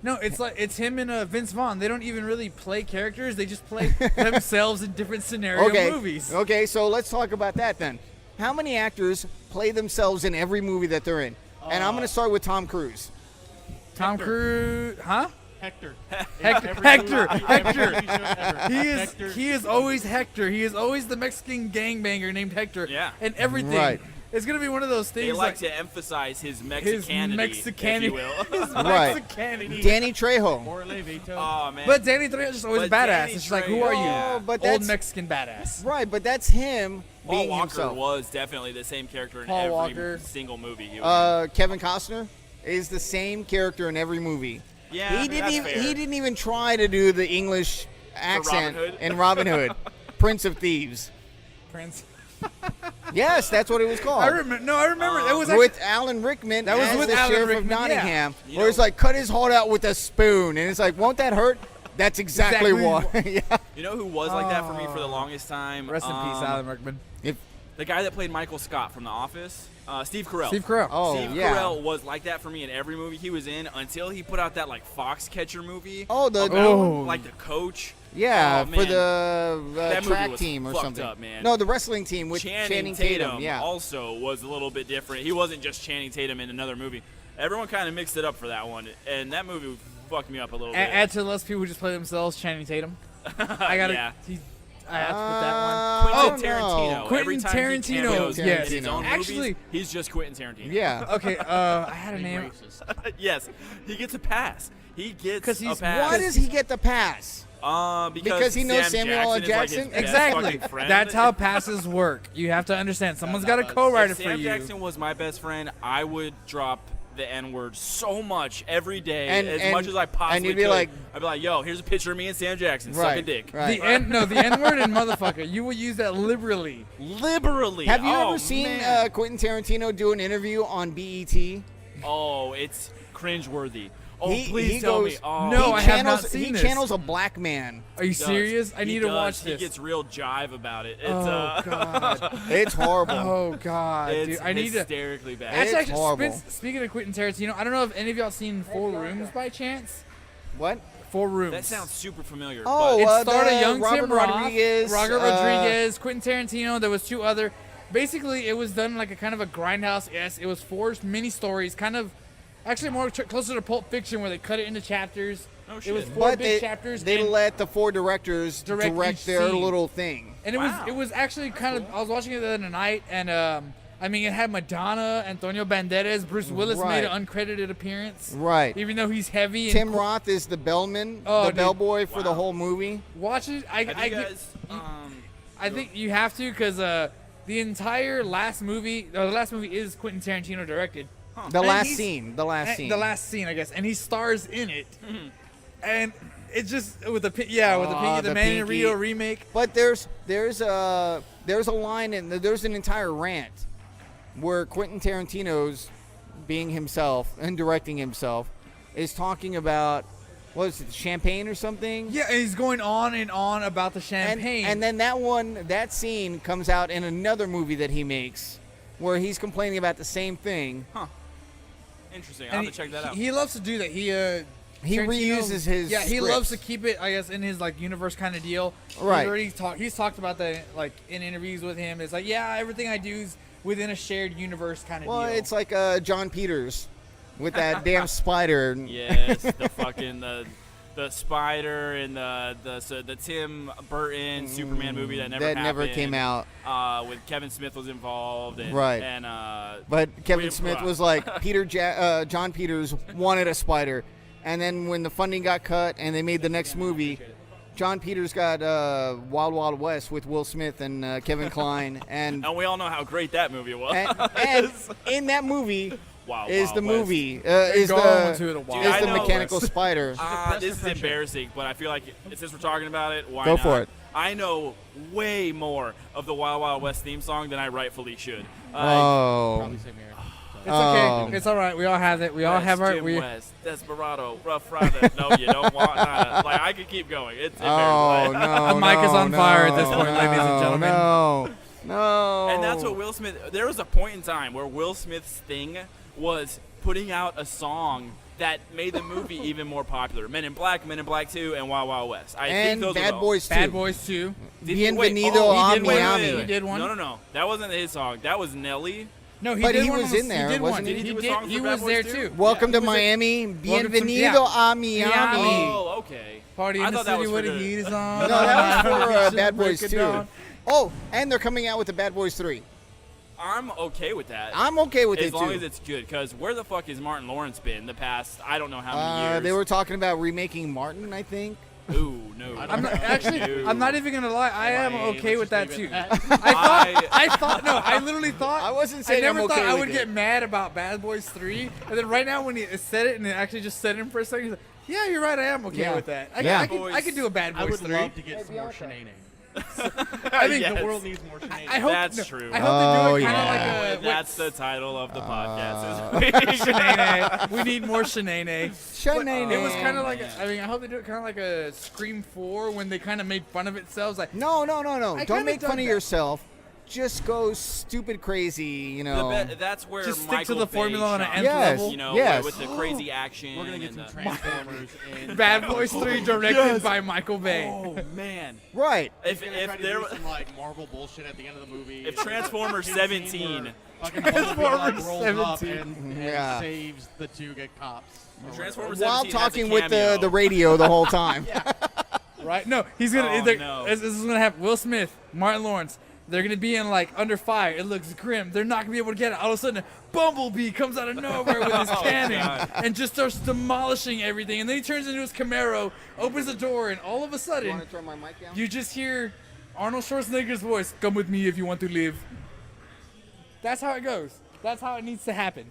No, it's like it's him and Vince Vaughn. They don't even really play characters; they just play themselves in different scenario Okay, movies. okay, so let's talk about that then. How many actors play themselves in every movie that they're in? And I'm going to start with Tom Cruise. Tom Cruise, huh? Hector. Hector, Every Hector, movie- Hector. every show ever. Hector. He is always Hector. He is always the Mexican gangbanger named Hector. Yeah. And everything. Right. It's gonna be one of those They things like to emphasize his Mexicanity, if you will. his Right. Mexicanity. Danny Trejo. Orle Vito. Oh man. But Danny Trejo is just always But badass. Danny It's just like, who are you? Trejo- Oh, but Old that's Mexican badass. right, but that's him Paul being Walker himself. was definitely the same character in Paul every Walker. single movie. He was Kevin Costner is the same character in every movie. in. Yeah, He didn't that's even fair. he didn't even try to do the English accent Robin Hood? in Robin Hood, Prince of Thieves. Prince. Yes, that's what it was called. I remember. No, I remember. It was with Alan Rickman That was as with the Alan sheriff Rickman, of Nottingham, You where it's know- like cut his heart out with a spoon, and it's like, won't that hurt? That's exactly Exactly. why. Yeah. You know who was like that for me for the longest time? Rest in peace, Alan Rickman. If, The guy that played Michael Scott from The Office, Steve Carell. Steve Carell. oh Steve yeah. Carell was like that for me in every movie he was in until he put out that like Foxcatcher movie. Oh, the Oh. like the coach. yeah, Oh, for man. the That movie track was team or fucked something. up, man. No, the wrestling team with Channing Tatum. Yeah. also was a little bit different. He wasn't just Channing Tatum in another movie. Everyone kind of mixed it up for that one, and that movie fucked me up a little bit. Add to the list of people who just play themselves, Channing Tatum. I gotta. Yeah. I have to put that one. I Quentin don't know. Tarantino. Quentin Every time he Tarantino, cameos yes. in his own Actually- movies, he's just Quentin Tarantino. Yeah. Okay, I had a Being name. racist. Yes, he gets a pass. He gets 'Cause a he's- pass. Why does he get the pass? Because he knows Sam Samuel L. Jackson is, like, Jackson? his best Exactly. fucking friend. That's how passes work. You have to understand. Someone's got to co-write it If for Sam you. Jackson was my best friend, I would drop the N-word so much every day, And- as and- much as I possibly and you'd be could. like- I'd be like, yo, here's a picture of me and Sam Jackson. Suck a Right. dick. Right. The N-word and motherfucker. You will use that liberally. Liberally. Have you Oh, ever seen man. Quentin Tarantino do an interview on BET? Oh, it's cringeworthy. Oh, He- please he tell goes- me. Oh, No, he I have not channels- seen He this. channels a black man. Are you he does. serious? I He need to does. watch He this. gets real jive about it. It's, Oh God. It's horrible. Oh God, it's dude. I need to. hysterically bad. It's Actually, horrible. speaking of Quentin Tarantino, I don't know if any of y'all seen Four Rooms by chance. What? Four Rooms. That sounds super familiar. Oh, It the starred a young Robert Tim Roth, Rodriguez, Robert uh, Rodriguez, Quentin Tarantino. There was two other. Basically, it was done like a kind of a grindhouse. Yes, it was four mini stories, kind of, actually more closer to Pulp Fiction, where they cut it into chapters. Oh, It was shit. four But big chapters. they and, let the four directors Direct direct each their scene. little thing. and it Wow. was actually kind of. I was watching it the other night, and I mean, it had Madonna, Antonio Banderas, Bruce Willis Right. made an uncredited appearance. Right. Even though he's heavy. And Tim Roth is the bellman, Oh, the dude. bellboy for the Wow. whole movie. Watch it. Have you guys? I think you have to because the entire last movie, the last movie is Quentin Tarantino directed. The And last he's- scene. The last scene. The last scene, I guess, and he stars in it. And it's just with the pinky, Aw, the the Man in pinky. Rio remake. But there's a line and there's an entire rant where Quentin Tarantino's being himself and directing himself is talking about what is it, champagne or something? Yeah, and he's going on and on about the And, champagne. and then that scene comes out in another movie that he makes where he's complaining about the same thing. Interesting. I'll And have to check that out. He loves to do that. He He Tarantino- reuses his Yeah, he scripts. loves to keep it, I guess, in his like universe kind of deal. Right. He's talked about that like in interviews with him. It's like, yeah, everything I do is within a shared universe kind of Well, deal. it's like John Peters with that damn spider. Yes, the fucking the spider and the Tim Burton Superman movie that never happened. came out. With Kevin Smith was involved. And, Right. And But Kevin we- Smith was like, John Peters wanted a spider. And then when the funding got cut and they made the next movie, John Peters got Wild Wild West with Will Smith and Kevin Kline. And, we all know how great that movie was. and in that movie Wild is Wild the West. movie, is going to the, the Wild is Wild the West. mechanical spider. This is embarrassing, but I feel like since we're talking about it, why Go not? for it. I know way more of the Wild Wild West theme song than I rightfully should. Oh. Probably same here. It's okay. Oh. It's all right. We all have it. We all have our. Jim We, West, Desperado, Rough Rider. No, you don't want nada. Like I could keep going. It's Oh, embarrassing. no. The mic is on no, fire at this no, point, ladies and gentlemen. No. And that's what Will Smith. There was a point in time where Will Smith's thing was putting out a song that made the movie even more popular. Men in Black 2, and Wild Wild West. I think And those Bad were Boys 2. Bad Boys 2. Bienvenido a he did one. Miami. He did one. No. That wasn't his song. That was Nelly. No, he But did he one was on- in there, He did wasn't one. he? Did he do a song He for Bad was Boys there 2? too. Welcome Yeah, to he was there. Miami. Welcome to- Bienvenido a Miami. Miami. Oh, okay. Party I in the thought that city was where for the the- heat is on. No, that was for Should Bad break Boys it 2. down. Oh, and they're coming out with the Bad Boys 3. I'm okay with that. I'm okay with as it long too. as it's good. Because where the fuck has Martin Lawrence been the past, I don't know how many years. They were talking about remaking Martin, I think. Ooh, no. I'm not, actually, No. I'm not even gonna lie. I am Lame. okay with that Let's too. just leave it at I thought. No, I literally thought. I wasn't I saying never I'm thought okay I with would it. get mad about Bad Boys 3, and then right now when he said it and it actually just said it for a second, he's like, "Yeah, you're right. I am okay Yeah. with that. Yeah. I could do a Bad I Boys would 3." love to get some more shenanigans. I think Yes. The world needs more shenanigans. I hope That's true. I hope they do it kind yeah. of like a That's the title of the podcast. Shenane. We need more Shenane. Shenane. It was kind of like, man. I mean, I hope they do it kind of like a Scream 4 when they kind of made fun of itself. Like, No. I Don't kinda make dug fun of that. yourself. Just go stupid crazy, you know. That's where Just stick Michael to the Bay formula on an shines, nth Yes. level. You know, Yes. with the crazy action. We're gonna get and some the- Transformers and Bad Boys 3 directed by Michael Bay. Oh man! Right. If He's gonna try to there do some like Marvel bullshit at the end of the movie. if Transformers His scene 17 where fucking Bumblebee, like, Transformers rolls up 17. and Yeah. saves the two good cops. Transformers While 17 has a talking with cameo. the radio the whole time. Right? No, he's gonna. Oh, no. This is gonna happen. Will Smith, Martin Lawrence. They're gonna be in like under fire. It looks grim. They're not gonna be able to get it. All of a sudden, Bumblebee comes out of nowhere with his cannon God. and just starts demolishing everything. And then he turns into his Camaro, opens the door, and all of a sudden, turn my mic down? you just hear Arnold Schwarzenegger's voice. Come with me if you want to live. That's how it goes. That's how it needs to happen.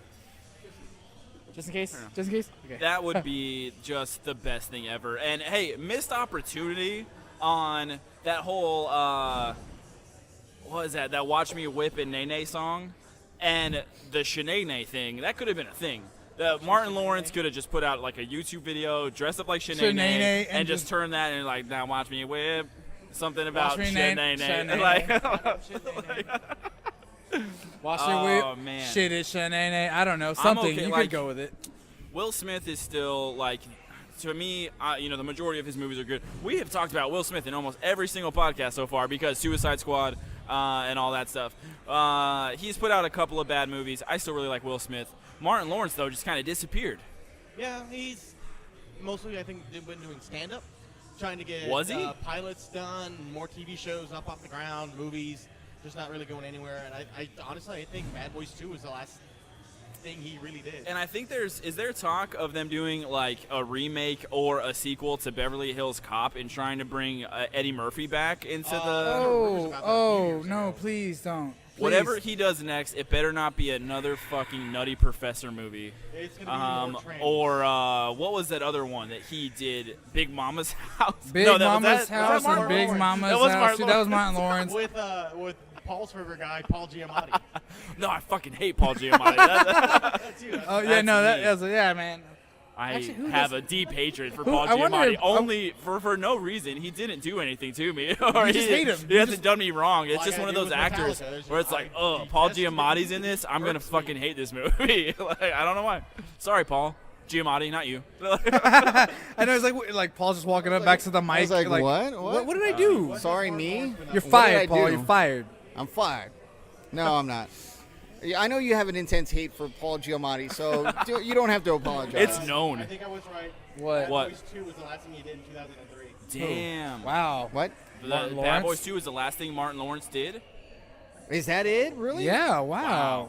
Just in case. Just in case. Okay. That would be just the best thing ever. And hey, missed opportunity on that whole what is that? That Watch Me Whip and Nene song, and the Shanae thing. That could have been a thing. Martin Lawrence could have just put out like a YouTube video, dressed up like Shanae, Shanae, and just just- turn that and like, now watch me whip. Something about me, Shanae. Shanae. Like, Wash your Oh, whip. man. Shit is Shanae. I don't know. Something. okay, You like- could go with it. Will Smith is still like, to me, you know, the majority of his movies are good. We have talked about Will Smith in almost every single podcast so far because Suicide Squad and all that stuff. He's put out a couple of bad movies. I still really like Will Smith. Martin Lawrence, though, just kind of disappeared. Yeah, he's mostly, I think, been doing stand-up, trying to get Was he? pilots done, more TV shows up off the ground, movies, just not really going anywhere. And I honestly, I think Bad Boys 2 was the last thing he really did. And I think is there talk of them doing like a remake or a sequel to Beverly Hills Cop and trying to bring Eddie Murphy back into the... rumors about that a few Oh, years no, ago. please don't. Please. Whatever he does next, it better not be another fucking Nutty Professor movie. It's gonna be more trans. Or what was that other one that he did? Big Mama's House. Big No, that- Mama's was that house Martin and Big Lawrence? Mama's That was house. Martin Dude, that was Lawrence. Martin Lawrence. with Paul's favorite guy, Paul Giamatti. No, I fucking hate Paul Giamatti. That's you. Oh yeah, That's no, me. that's yeah, man. I Actually, who have does- a deep hatred for Who- Paul I wonder Giamatti, if- only for no reason. He didn't do anything to me. Or You just hate him. He You hasn't just- done me wrong. It's Like just I one of do those with actors Metallica. There's where just it's like, like, oh, he Paul tests Giamatti's me. in this. I'm gonna Hurts fucking me. hate this movie. Like, I don't know why. Sorry, Paul Giamatti, not you. I know it's like Paul's just walking up back to the mic. I was like, what? What did I do? Sorry, me? You're What did I fired, Paul. do? You're fired. I'm fired. No, I'm not. Yeah, I know you have an intense hate for Paul Giamatti, so you don't have to apologize. It's known. I think I was right. What? Bad What? Boys 2 was the last thing he did in 2003. Damn. Wow. What? Martin Bad Lawrence? Boys 2 is the last thing Martin Lawrence did. Is that it? Really? Yeah. Wow.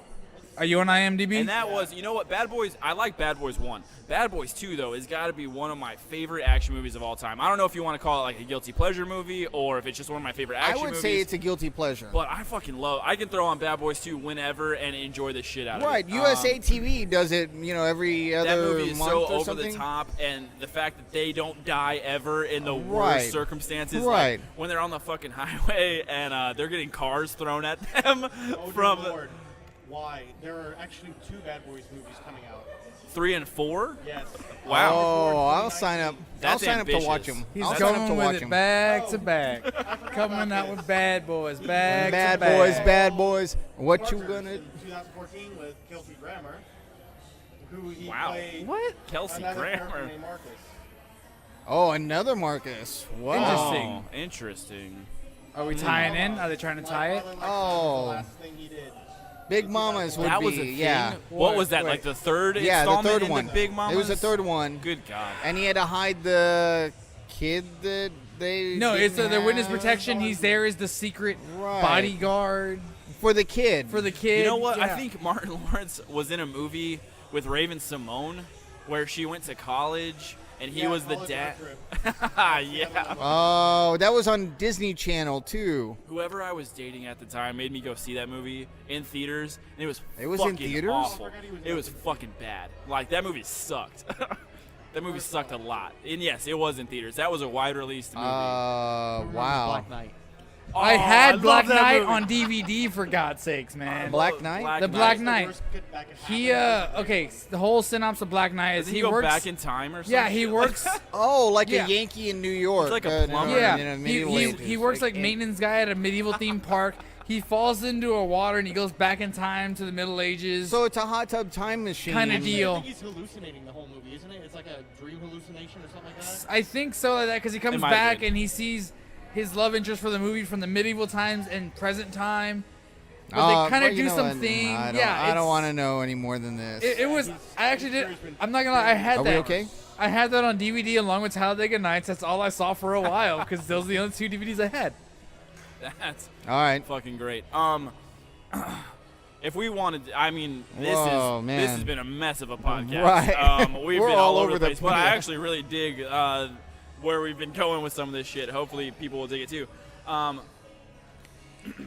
Are you on IMDb? And that was, you know what, Bad Boys, I like Bad Boys 1. Bad Boys 2, though, has got to be one of my favorite action movies of all time. I don't know if you want to call it like a guilty pleasure movie or if it's just one of my favorite I action would movies. say it's a guilty pleasure. But I fucking love, I can throw on Bad Boys 2 whenever and enjoy the shit out Right. of it. USA TV does it, every That other movie is month so or over something. the top, and the fact that they don't die ever in the Right. worst circumstances, Right. like when they're on the fucking highway and they're getting cars thrown at them Oh, from dear Lord. Why? There are actually 2 Bad Boys movies coming out. 3 and 4. Yes. Wow. Oh, I'll sign up. That's I'll sign up to watch ambitious. them. He's I'll sign up to going watch with it them. back to back. Coming out with Bad Boys. Back Bad to back. boys, bad boys. What you Partners gonna? in 2014 with Kelsey Grammer, who he Wow. played What? Kelsey another character Grammer. named Marcus. Oh, another Marcus. Wow. Interesting. Oh, interesting. Are we tying in? Are they trying to tie it? Oh. The last thing he did. Big Mamas would That be, was a thing? yeah. What was that, Wait. like the third Yeah, the installment third in one. the Big Mamas? It was the third one. Good God. And he had to hide the kid that they. No, it's didn't the witness have. protection. He's there as the secret Right. bodyguard For the kid. for the kid. You know what? I Yeah. think Martin Lawrence was in a movie with Raven Simone where she went to college and he Yeah, was the College dad. Road Trip. Yeah. Oh, that was on Disney Channel too. Whoever I was dating at the time made me go see that movie in theaters, and it was It was in fucking theaters? awful. I forgot he was It was Mexican. fucking bad. Like that movie sucked. That movie sucked a lot. And yes, it was in theaters. That was a wide released movie. Wow. Black Knight. I I had love Black that Knight movie. on DVD for God's sakes, man. Black Knight? The Black The Knight. worst kid back in He okay. The whole synopsis of Black Knight is Doesn't he go works. back in time or something? Yeah, he works. Oh, like Yeah. a Yankee in New York. like a plumber. Yeah, in a he, medieval he, ages. he works like in- maintenance guy at a medieval theme park. He falls into a water and he goes back in time to the Middle Ages. So it's a hot tub time machine. Kinda I deal. think he's hallucinating the whole movie, isn't it? It's like a dream hallucination or something like that. I think so, like that because he comes might have back been. and he sees his love interest for the movie from the medieval times and present time. But they kind of do something. I don't, Yeah, I don't it's- want to know any more than this. It was. I actually did. I'm not gonna lie. I had Are that. we okay? I had that on DVD along with Talladega Nights. That's all I saw for a while because those are the only 2 DVDs I had. That's All right. fucking great. If we wanted, I mean, this Whoa, is man. this has been a mess of a podcast. Right. We've We're been all all over over the the place, but I place. actually really dig where we've been going with some of this shit. Hopefully, people will dig it too.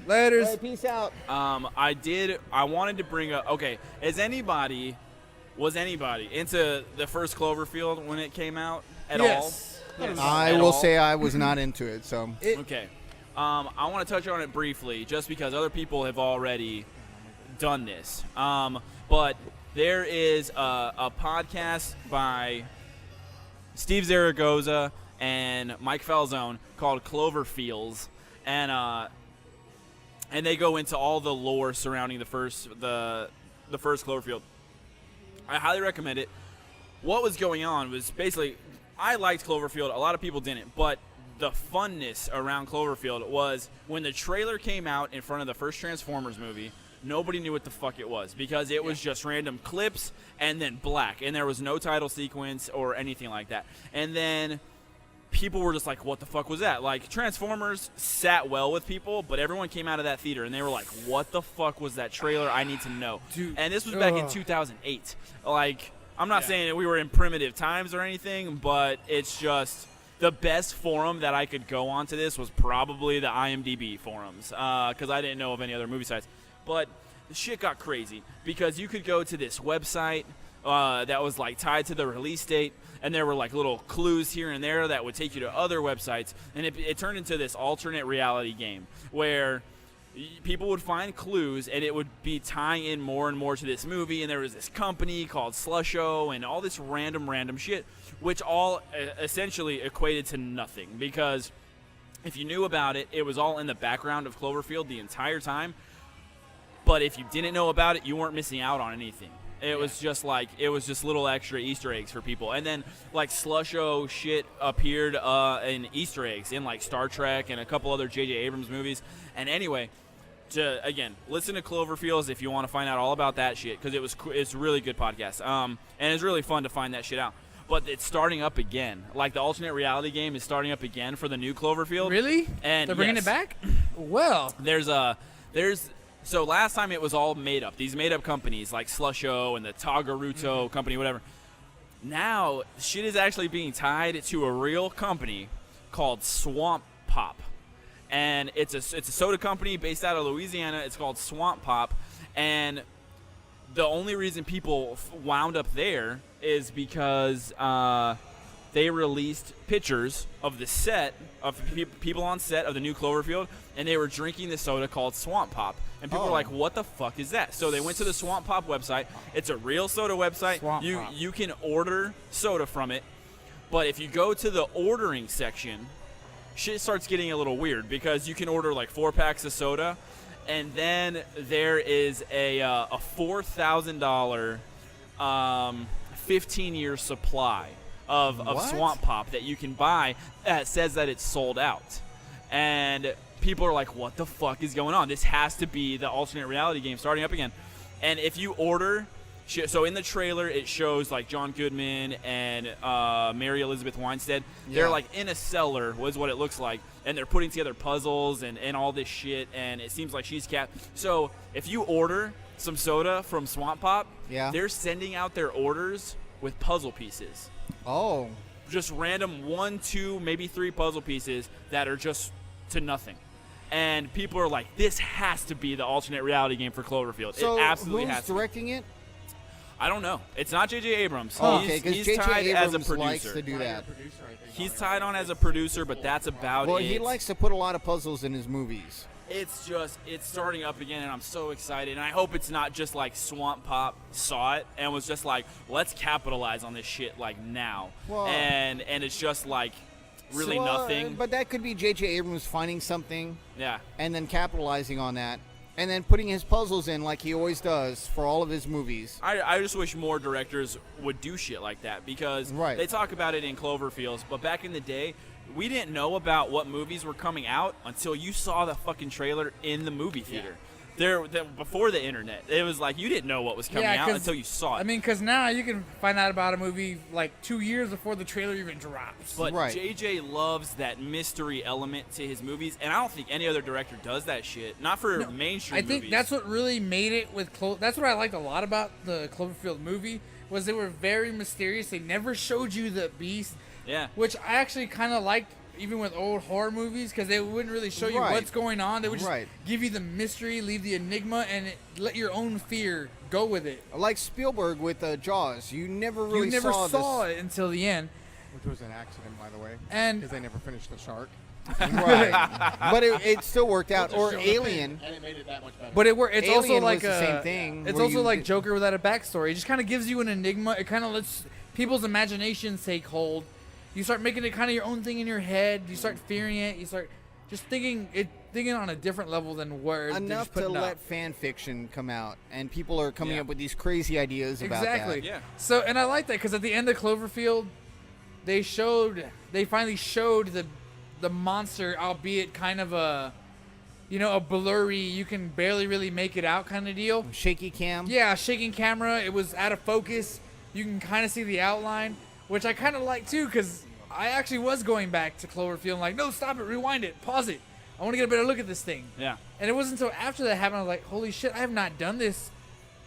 Letters. Peace out. I wanted to bring up. Okay, was anybody into the first Cloverfield when it came out at Yes. Yes. I At will all? say I was not into it, so. all? Okay. I want to touch on it briefly, just because other people have already done this. But there is a podcast by Steve Zaragoza and Mike Falzone called Cloverfields, and they go into all the lore surrounding the first Cloverfield. I highly recommend it. What was going on was basically, I liked Cloverfield. A lot of people didn't, but the funness around Cloverfield was when the trailer came out in front of the first Transformers movie, nobody knew what the fuck it was because it was just random clips and then black, and there was no title sequence or anything like that. And then people were just like, what the fuck was that? Like, Transformers sat well with people, but everyone came out of that theater and they were like, what the fuck was that trailer? I need to know. Dude, And this was back in 2008. Like, I'm not saying that we were in primitive times or anything, but it's just the best forum that I could go on to this was probably the IMDb forums, because I didn't know of any other movie sites. But the shit got crazy because you could go to this website that was like tied to the release date, and there were like little clues here and there that would take you to other websites, and it turned into this alternate reality game where people would find clues and it would be tying in more and more to this movie, and there was this company called Slusho and all this random shit, which all essentially equated to nothing, because if you knew about it, it was all in the background of Cloverfield the entire time. But if you didn't know about it, you weren't missing out on anything. It was just little extra Easter eggs for people. And then like Slusho shit appeared in Easter eggs in like Star Trek and a couple other J.J. Abrams movies. And anyway, again, listen to Cloverfields if you want to find out all about that shit, because it's a really good podcast. And it's really fun to find that shit out. But it's starting up again. Like the alternate reality game is starting up again for the new Cloverfield. Really? And They're bringing yes. it back? Well, So last time it was all made up. These made up companies like Slusho and the Tagaruto company, whatever. Now shit is actually being tied to a real company called Swamp Pop, and it's a soda company based out of Louisiana. It's called Swamp Pop, and the only reason people wound up there is because they released pictures of the set of people on set of the new Cloverfield, and they were drinking the soda called Swamp Pop. And people were like, what the fuck is that? So they went to the Swamp Pop website. It's a real soda website. Swamp Pop. You can order soda from it. But if you go to the ordering section, shit starts getting a little weird, because you can order like 4 packs of soda, and then there is a $4,000 15-year supply of What? Swamp Pop that you can buy that says that it's sold out. And people are like, what the fuck is going on? This has to be the alternate reality game starting up again. And if you order, so in the trailer it shows like John Goodman and Mary Elizabeth Winstead. They're Yeah. like in a cellar, was what it looks like, and they're putting together puzzles and all this shit, and it seems like she's So if you order some soda from Swamp Pop, Yeah. they're sending out their orders with puzzle pieces. Oh. Just random 1, 2, maybe 3 puzzle pieces that are just to nothing. And people are like, this has to be the alternate reality game for Cloverfield. So it absolutely who's has to be. directing it? I don't know. It's not J.J. Abrams. Oh, he's okay, because he's tied J.J. as a Abrams likes producer. to do that. Producer, I think, He's on it. tied on as a producer, but that's about Well, it. he likes to put a lot of puzzles in his movies. It's starting up again, and I'm so excited. And I hope it's not just like Swamp Pop saw it and was just like, let's capitalize on this shit like now. Well- and it's just like really So, nothing. But that could be J.J. Abrams finding something Yeah. and then capitalizing on that, and then putting his puzzles in like he always does for all of his movies. I just wish more directors would do shit like that because Right. they talk about it in Cloverfields, but back in the day, we didn't know about what movies were coming out until you saw the fucking trailer in the movie theater. Before the internet, it was like you didn't know what was coming out 'cause- until you saw it. I mean, because now you can find out about a movie like 2 years before the trailer even drops. But Right. JJ loves that mystery element to his movies, and I don't think any other director does that shit. Not for mainstream I think movies. that's what really made it with that's what I liked a lot about the Cloverfield movie was they were very mysterious. They never showed you the beast, Yeah. which I actually kind of liked even with old horror movies because they wouldn't really show you Right. what's going on. They would just Right. give you the mystery, leave the enigma, and let your own fear go with it. Like Spielberg with Jaws, you never really You never saw this. it until the end. Which was an accident, by the way. And- because they never finished the shark. Right. But it still worked out. Just Or showed the fin, Alien. and it made it that much better. But it's also Alien like was the a same thing, It's where also you like did- Joker without a backstory. It just kind of gives you an enigma. It kind of lets people's imaginations take hold. You start making it kind of your own thing in your head. You start fearing it. You start just thinking on a different level than words. they're Enough just to putting up. let fan fiction come out, and people are coming Yeah. up with these crazy ideas about Exactly. that. Yeah. So, and I like that because at the end of Cloverfield, they finally showed the monster, albeit kind of a blurry, you can barely really make it out kind of deal. Shaky cam. Yeah, shaking camera. It was out of focus. You can kind of see the outline, which I kind of like too, because I actually was going back to Cloverfield. Like, no, stop it, rewind it, pause it. I want to get a better look at this thing. Yeah. And it wasn't until after that happened I was like, holy shit, I have not done this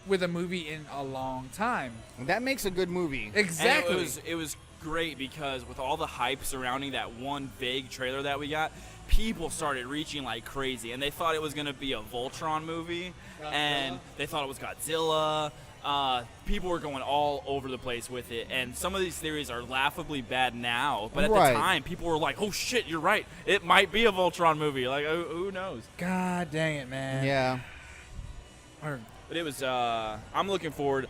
with a movie in a long time. That makes a good movie. Exactly. And it was great because with all the hype surrounding that one vague trailer that we got, people started reaching like crazy, and they thought it was going to be a Voltron movie, and they thought it was Godzilla. People were going all over the place with it, and some of these theories are laughably bad now, but at Right. the time, people were like, oh shit, you're right. It might be a Voltron movie. Like, who knows? God dang it, man. Yeah. Or- But it was, I'm looking forward.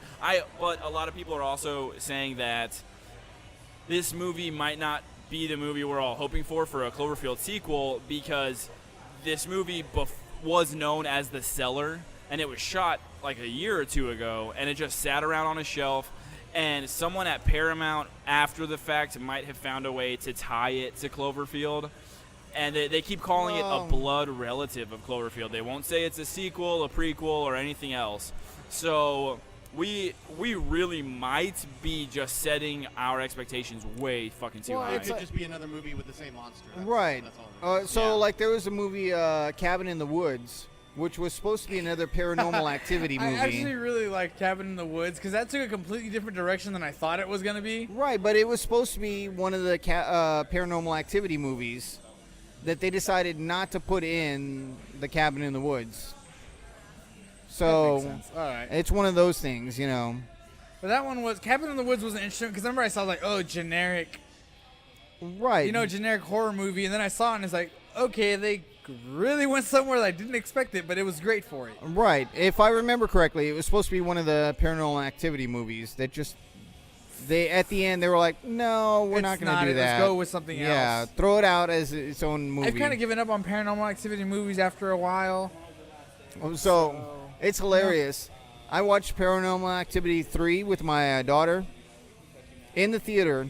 But a lot of people are also saying that this movie might not be the movie we're all hoping for a Cloverfield sequel, because this movie was known as The Cellar, and it was shot like a year or two ago, and it just sat around on a shelf, and someone at Paramount after the fact might have found a way to tie it to Cloverfield. And they keep calling it a blood relative of Cloverfield. They won't say it's a sequel, a prequel, or anything else. So we really might be just setting our expectations way fucking too Well, high. It it's could like- just be another movie with the same monster. Right. That's all it is. So, Yeah. like, there was a movie, Cabin in the Woods, which was supposed to be another paranormal activity I movie. actually really like Cabin in the Woods because that took a completely different direction than I thought it was going to be. Right, but it was supposed to be one of the paranormal activity movies that they decided not to put in the Cabin in the Woods. So Makes sense. All right. it's one of those things, you know. But that one was Cabin in the Woods was an interesting because remember I saw like generic, Right. generic horror movie, and then I saw it and it's like okay, they really went somewhere that I didn't expect it, but it was great for it. Right. If I remember correctly, it was supposed to be one of the paranormal activity movies that just at the end they were like, no, we're It's not going to not do it. that. Let's go with something Yeah, else. throw it out as its own movie. I've kind of given up on paranormal activity movies after a while. So it's hilarious. I watched Paranormal Activity 3 with my daughter in the theater,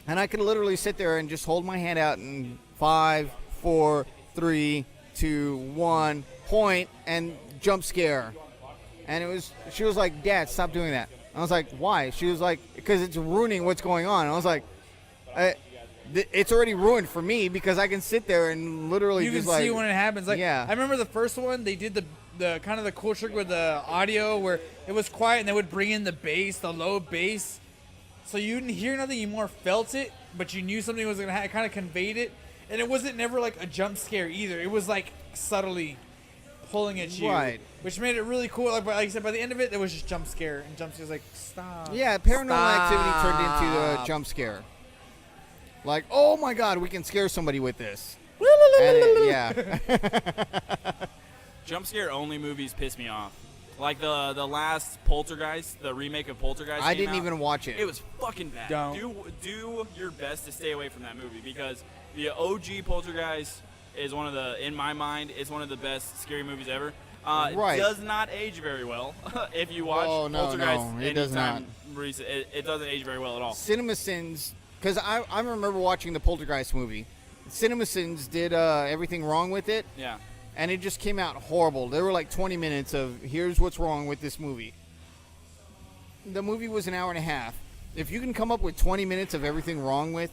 and I could literally sit there and just hold my hand out and 5, 4, 3, 2, 1, point, and jump scare. And she was like, Dad, stop doing that. I was like, why? She was like, because it's ruining what's going on. I was like, it's already ruined for me because I can sit there and literally You can just like, see when it happens. Like, yeah. I remember the first one. They did the kind of the cool trick with the audio where it was quiet and they would bring in the bass, the low bass, so you didn't hear nothing. You more felt it, but you knew something was gonna kind of conveyed it, and it wasn't never like a jump scare either. It was like subtly pulling at you, Right. which made it really cool. Like I said, by the end of it, there was just jump scare, and jump scare's like stop. Yeah, Paranormal Activity turned into a Stop. jump scare. Like, oh my God, we can scare somebody with this. And yeah. Jump scare only movies piss me off. Like the last Poltergeist, the remake of Poltergeist. I came didn't out. even watch it. It was fucking bad. Don't. Do your best to stay away from that movie because the OG Poltergeist is one of the, in my mind, is one of the best scary movies ever. Right. Does not age very well. If you watch Oh, no, Poltergeist no, it does anytime recent, it doesn't age very well at all. CinemaSins, because I remember watching the Poltergeist movie. CinemaSins did everything wrong with it, Yeah. and it just came out horrible. There were like 20 minutes of here's what's wrong with this movie. The movie was an hour and a half. If you can come up with 20 minutes of everything wrong with,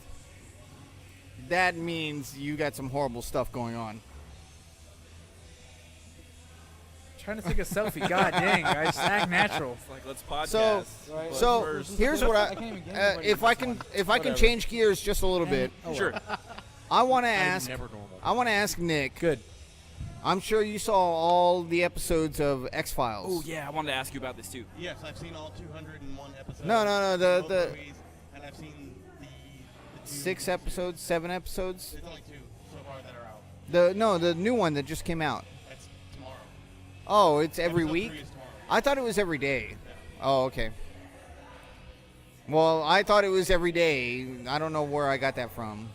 that means you got some horrible stuff going on. Trying to take a selfie. God dang, guys, just act natural. It's like, let's podcast. So- Right. So first. here's what I can't even get anybody if I can Whatever. change gears just a little bit. Oh, Sure. I want to I'm ask never normal. I want to ask Nick. Good. I'm sure you saw all the episodes of X-Files. Oh yeah, I wanted to ask you about this too. Yes, I've seen all 201 episodes. No, Both the movies, and I've seen the 6 episodes, 7 episodes. There's only 2 so far that are out. The new one that just came out. That's tomorrow. Oh, it's every Episode week? 3 is tomorrow. I thought it was every day. Oh, okay. Well, I thought it was every day. I don't know where I got that from.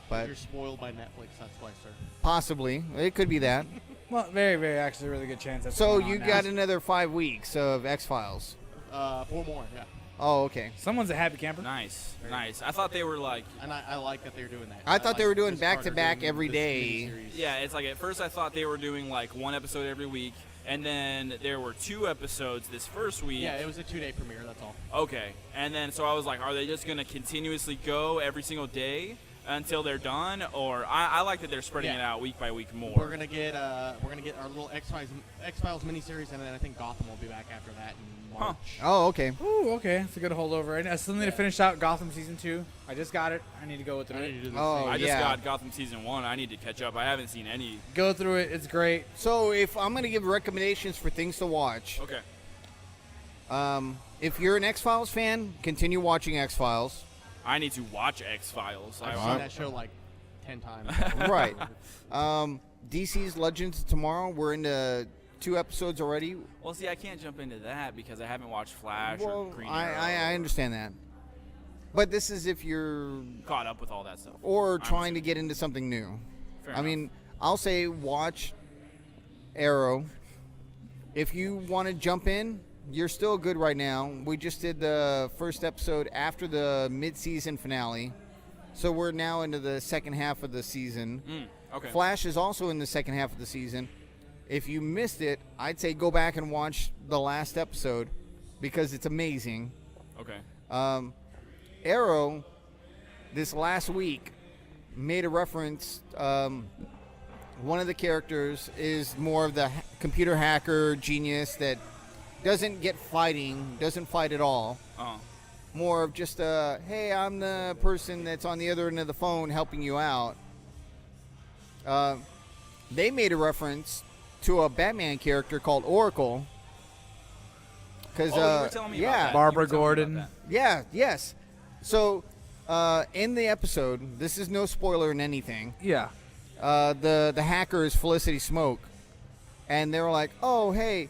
But You're spoiled by Netflix, that's why, sir. possibly. It could be that. Well, very, very, actually, really good chance. That's So going on you now. got another 5 weeks of X-Files. 4 more, yeah. Oh, okay. Someone's a happy camper. Nice, nice. I thought they were like, And I like that they're doing that. I thought they were doing Chris back-to-back Carter doing every this day. miniseries. yeah, it's like at first I thought they were doing like one episode every week, and then there were 2 episodes this first week. Yeah, it was a 2-day premiere, that's all. Okay, and then so I was like, are they just gonna continuously go every single day until they're done, or I like that they're spreading Yeah. it out week by week more. We're gonna get our little X-Files miniseries, and then I think Gotham will be back after that in March. Oh, okay. Ooh, okay. It's a good holdover. I still need to finish out Gotham Season 2. I just got it. I need to go through I need to it. do the Oh, same. I just yeah. got Gotham season 1. I need to catch up. I haven't seen any. Go through it. It's great. So if I'm going to give recommendations for things to watch, Okay. if you're an X-Files fan, continue watching X-Files. I need to watch X-Files. I've I seen want. that show like 10 times. Right. DC's Legends of Tomorrow, we're into 2 episodes already. Well, see, I can't jump into that because I haven't watched Flash Well, or Green I Arrow. understand that. But this is if you're Caught up with all that stuff. or I'm trying to assuming. get into something new. Fair I enough. mean, I'll say watch Arrow. If you want to jump in, you're still good right now. We just did the first episode after the mid-season finale. So we're now into the second half of the season. Okay. Flash is also in the second half of the season. If you missed it, I'd say go back and watch the last episode because it's amazing. Okay. Arrow, this last week, made a reference. One of the characters is more of the computer hacker genius that doesn't get fighting, doesn't fight at all. Oh. More of just hey, I'm the person that's on the other end of the phone helping you out. They made a reference to a Batman character called Oracle. Because Oh, you were telling me about yeah, that. Barbara You were telling me Gordon. about yeah, yes. So in the episode, this is no spoiler in anything. Yeah. The hacker is Felicity Smoke, and they were like, "Oh, hey,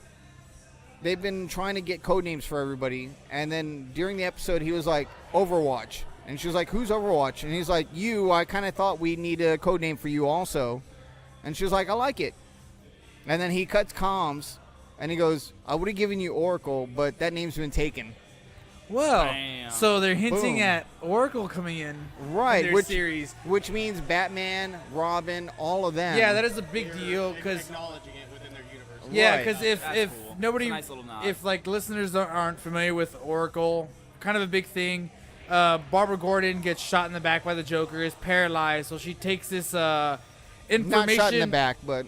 they've been trying to get code names for everybody." And then during the episode, he was like, "Overwatch," and she was like, "Who's Overwatch?" And he's like, "You. I kind of thought we need a code name for you also." And she was like, "I like it." And then he cuts comms, and he goes, "I would have given you Oracle, but that name's been taken." Well, Bam. so they're hinting Boom. at Oracle coming in Right, in their series. which means Batman, Robin, all of them. Yeah, that is a big They're- deal they're because acknowledging it within their universe. yeah, Right. because That's if cool. nobody, It's a nice little nod. if like listeners aren't familiar with Oracle, kind of a big thing. Barbara Gordon gets shot in the back by the Joker, is paralyzed, so she takes this information. not shot in the back, but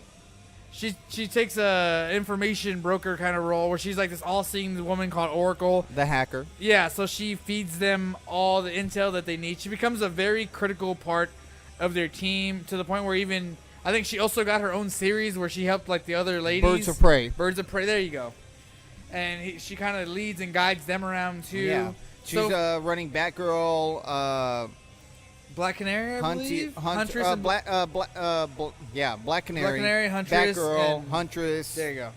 She takes a information broker kind of role where she's like this all-seeing woman called Oracle. the hacker. Yeah, so she feeds them all the intel that they need. She becomes a very critical part of their team to the point where even I think she also got her own series where she helped like the other ladies. Birds of Prey. Birds of Prey. There you go. And she kind of leads and guides them around too. Yeah. She's running Batgirl, Black Canary, I believe. Huntress and Black Canary. Black Canary, Huntress, Batgirl, and Huntress. There you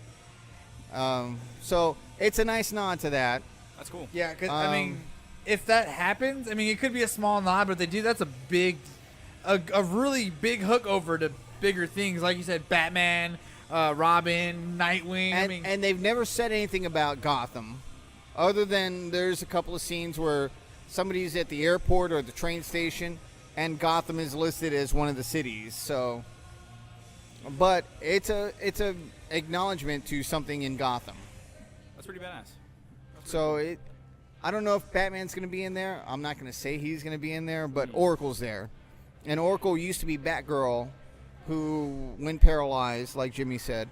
go. So it's a nice nod to that. That's cool. Yeah, 'cause, I mean, if that happens, I mean, it could be a small nod, but they do. That's a big, a really big hook over to bigger things, like you said, Batman, Robin, Nightwing. And they've never said anything about Gotham, other than there's a couple of scenes where somebody's at the airport or the train station, and Gotham is listed as one of the cities. So, but it's a acknowledgement to something in Gotham. That's pretty badass. So I don't know if Batman's going to be in there. I'm not going to say he's going to be in there, but Oracle's there, and Oracle used to be Batgirl, who, when paralyzed, like Jimmy said,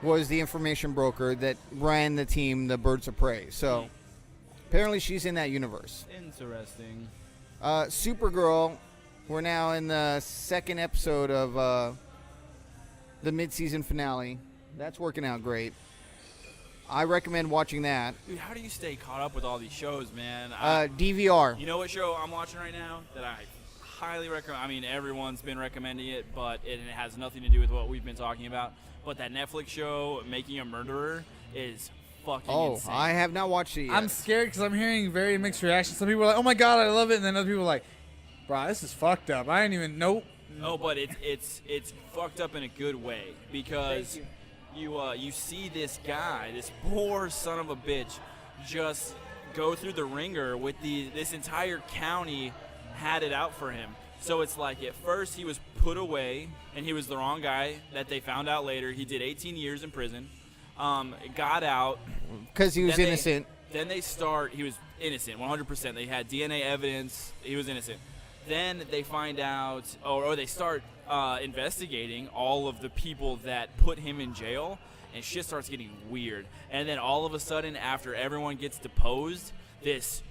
was the information broker that ran the team, the Birds of Prey. So apparently she's in that universe. Interesting. Supergirl, we're now in the second episode of the mid-season finale. That's working out great. I recommend watching that. Dude, how do you stay caught up with all these shows, man? DVR. You know what show I'm watching right now that I highly recommend? I mean, everyone's been recommending it, but it has nothing to do with what we've been talking about. But that Netflix show, Making a Murderer, is fucking insane. I have not watched it yet. I'm scared because I'm hearing very mixed reactions. Some people are like, "Oh my god, I love it," and then other people are like, "Bro, this is fucked up. I didn't even know." No, but it's fucked up in a good way because you see this guy, this poor son of a bitch, just go through the ringer with this entire county had it out for him. So it's like at first he was put away and he was the wrong guy that they found out later. He did 18 years in prison, got out because he was innocent. Then he was innocent, 100%. They had DNA evidence. He was innocent. Then they find out, or they start investigating all of the people that put him in jail, and shit starts getting weird. And then all of a sudden, after everyone gets deposed, this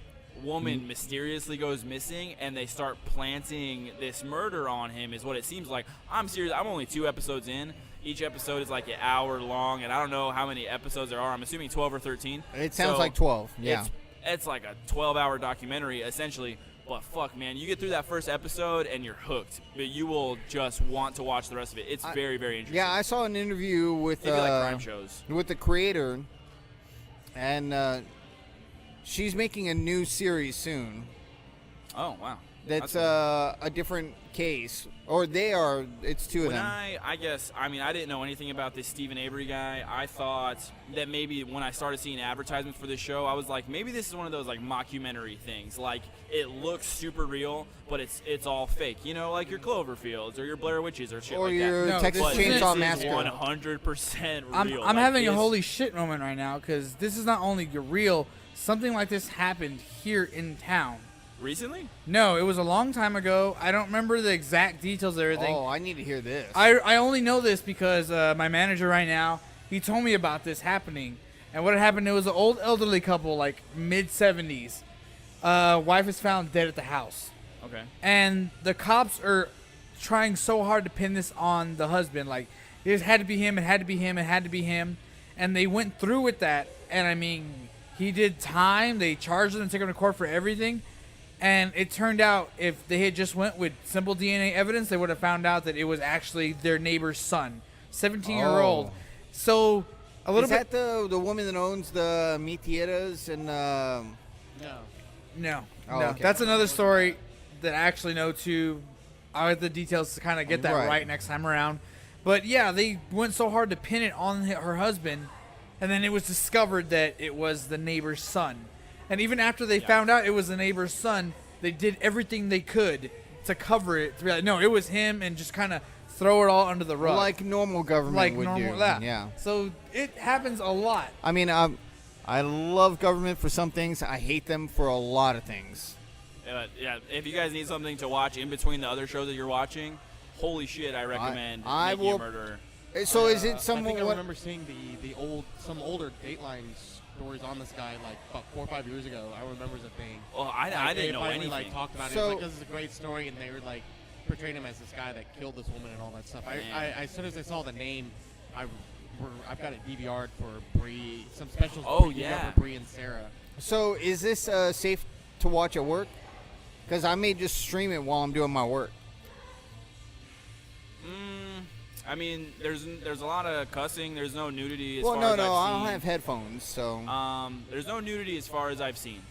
woman mysteriously goes missing, and they start planting this murder on him, is what it seems like. I'm serious. I'm only 2 episodes in. Each episode is like an hour long, and I don't know how many episodes there are. I'm assuming 12 or 13. It sounds like 12, yeah. It's like a 12-hour documentary, essentially. But fuck, man, you get through that first episode and you're hooked. But you will just want to watch the rest of it. It's very, very interesting. Yeah, I saw an interview with if you like crime shows. With the creator, and she's making a new series soon. Oh, wow. That's a different case. Or they are. It's 2 of them. I guess, I mean, I didn't know anything about this Stephen Avery guy. I thought that maybe when I started seeing advertisements for this show, I was like, maybe this is one of those like mockumentary things. Like, it looks super real, but it's all fake. You know, like your Cloverfields or your Blair Witches or shit or like your that. Texas Chainsaw Massacre. 100% real. I'm having a holy shit moment right now because this is not only real. Something like this happened here in town. Recently? No, it was a long time ago. I don't remember the exact details of everything. Oh, I need to hear this. I only know this because my manager right now, he told me about this happening. And what had happened, it was an old elderly couple, like mid-70s. Wife is found dead at the house. Okay. And the cops are trying so hard to pin this on the husband. Like, it had to be him, it had to be him, it had to be him. And they went through with that. And, I mean, he did time. They charged him and took him to court for everything. And it turned out if they had just went with simple DNA evidence, they would have found out that it was actually their neighbor's son, 17-year-old. So a little bit. Is that the woman that owns the Mitieras and? No. Oh, No. okay. That's another story that I actually know too. I have the details to kind of get that right next time around. But yeah, they went so hard to pin it on her husband, and then it was discovered that it was the neighbor's son. And even after they found out it was the neighbor's son, they did everything they could to cover it. To be like, no, it was him, and just kind of throw it all under the rug. Like normal government would do. Yeah. So it happens a lot. I mean, I love government for some things. I hate them for a lot of things. Yeah, if you guys need something to watch in between the other shows that you're watching, holy shit, I recommend Making a Murderer. So is it I someone? think I remember seeing some older Dateline stories on this guy like about 4 or 5 years ago. I remember it was a thing. Well, I didn't know finally, anything. Like talked about it. So- It was like, this is a great story, and they were like, portrayed him as this guy that killed this woman and all that stuff. As soon as I saw the name, I've got it DVR'd for Bree, some specials Oh, DVR yeah. for Bree and Sarah. So is this safe to watch at work? Because I may just stream it while I'm doing my work. I mean, there's a lot of cussing. There's no nudity as Well, far no, as I've I seen. don't have headphones, so There's no nudity as far as I've seen.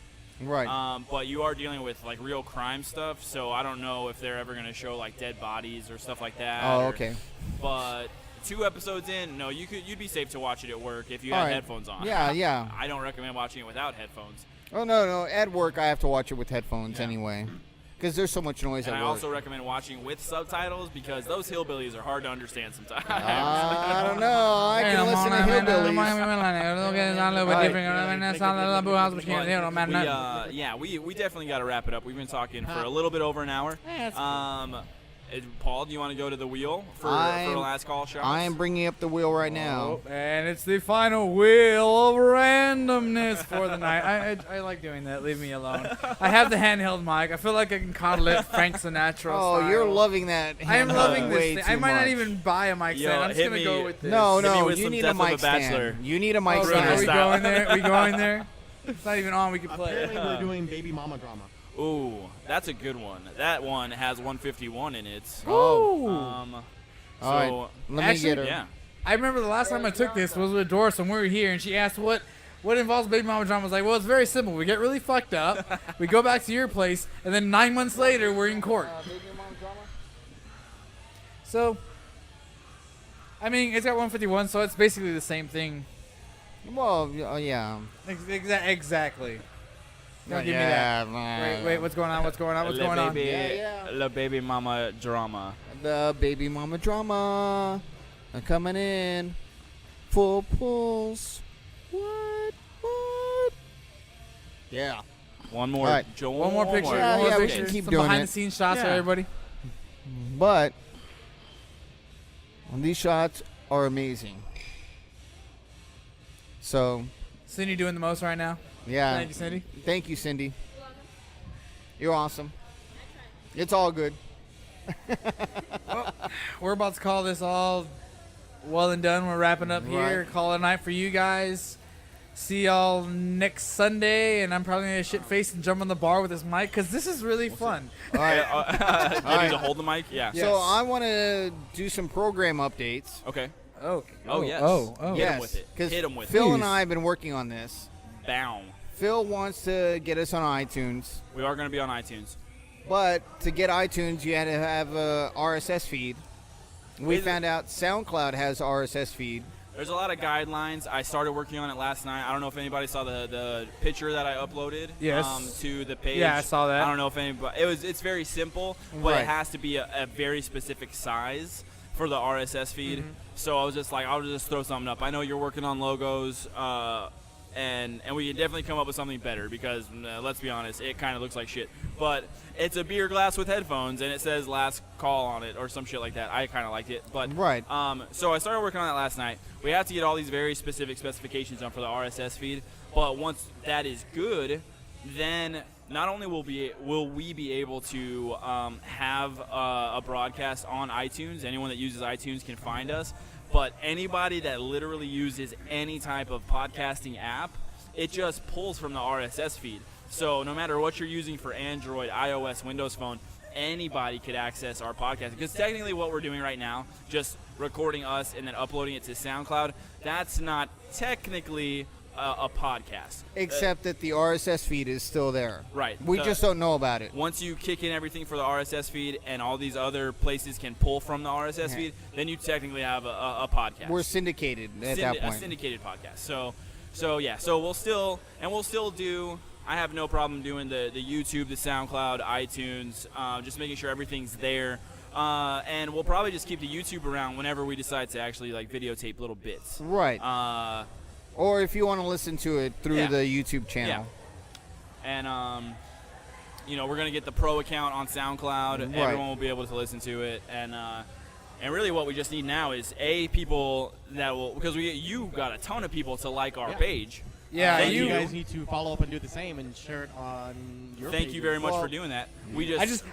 right. But you are dealing with like real crime stuff, so I don't know if they're ever gonna show like dead bodies or stuff like that. Oh, or- okay. But 2 episodes in, no, you'd be safe to watch it at work if you All had right. headphones on. Yeah. I don't recommend watching it without headphones. Oh no, at work I have to watch it with headphones Yeah. anyway, because there's so much noise And at I work. also recommend watching with subtitles because those hillbillies are hard to understand sometimes. I don't know. I can listen to hillbillies. We definitely got to wrap it up. We've been talking for a little bit over an hour. Paul, do you want to go to the wheel for the last call shot? I am bringing up the wheel right now. Oh, and it's the final wheel of randomness for the night. I like doing that. Leave me alone. I have the handheld mic. I feel like I can coddle it Frank Sinatra Oh, style. you're loving that. I am loving way this too thing. I might not much. even buy a mic Yo, stand. I'm just hit going to me. go with this. No, Hit me with you some need Death a of a mic stand. Bachelor. You need a mic Oh, Bruno are we stand. style. going there? Are we going there? It's not even on. We can play Apparently, it. we're doing baby mama drama. Ooh, that's a good one. That one has 151 in it. Oh. So, All right, let me get her. yeah. I remember the last time I took this was with Doris when we were here, and she asked what involves baby mama drama. I was like, well, it's very simple. We get really fucked up, we go back to your place, and then 9 months later, we're in court. So, I mean, it's got 151, so it's basically the same thing. Well, yeah. Exactly. Don't give me that. Wait, what's going on? What's going on? What's going on? La baby mama drama. The baby mama drama coming in full pulse. What? Yeah. One more. All right. One more picture. Yeah, one more yeah, we picture. can keep Some doing behind it. the scenes shots for Yeah. everybody. But these shots are amazing. So, Cindy doing the most right now. yeah. Thank you, Cindy. Thank you, Cindy. You're awesome. It's all good. We're about to call this all well and done. We're wrapping up here. Right. Call it a night for you guys. See y'all next Sunday, and I'm probably gonna shit face and jump on the bar with this mic because this is really fun. All right. Do you need to hold the mic? Yeah. Yeah. So Yes. I want to do some program updates. Okay. Okay. Oh, yes. Oh. Hit 'em Yes, with it. because Hit 'em with Phil it. and I have been working on this. Bow. Phil wants to get us on iTunes, We are going to be on iTunes. but to get iTunes, you had to have a RSS feed. We Is it- found out SoundCloud has RSS feed. There's a lot of guidelines. I started working on it last night. I don't know if anybody saw the picture that I uploaded Yes. to the page. Yeah, I saw that. I don't know if anybody. It's very simple, but Right. it has to be a very specific size for the RSS feed. Mm-hmm. So I was just like, I'll just throw something up. I know you're working on logos, and we can definitely come up with something better because let's be honest, it kind of looks like shit. But it's a beer glass with headphones, and it says "last call" on it or some shit like that. I kind of liked it, but Right. so I started working on that last night. We have to get all these very specific specifications done for the RSS feed, but once that is good, then not only will we be able to have a broadcast on iTunes. Anyone that uses iTunes can find us, but anybody that literally uses any type of podcasting app, it just pulls from the RSS feed. So no matter what you're using for Android, iOS, Windows Phone, anybody could access our podcast. Because technically what we're doing right now, just recording us and then uploading it to SoundCloud, that's not technically a podcast. Except that the RSS feed is still there. Right. We just don't know about it. Once you kick in everything for the RSS feed and all these other places can pull from the RSS Yeah. feed, then you technically have a podcast. We're syndicated at that A point. syndicated podcast. So yeah. So we'll still do. I have no problem doing the YouTube, the SoundCloud, iTunes, just making sure everything's there. And we'll probably just keep the YouTube around whenever we decide to actually like videotape little bits. Right. Or if you want to listen to it through Yeah. the YouTube channel. And we're gonna get the pro account on SoundCloud. Right. Everyone will be able to listen to it, and really what we just need now is people that will, because you got a ton of people to like our page. Yeah, Thank you you. guys need to follow up and do the same and share it on your Thank you very much Well, for doing that.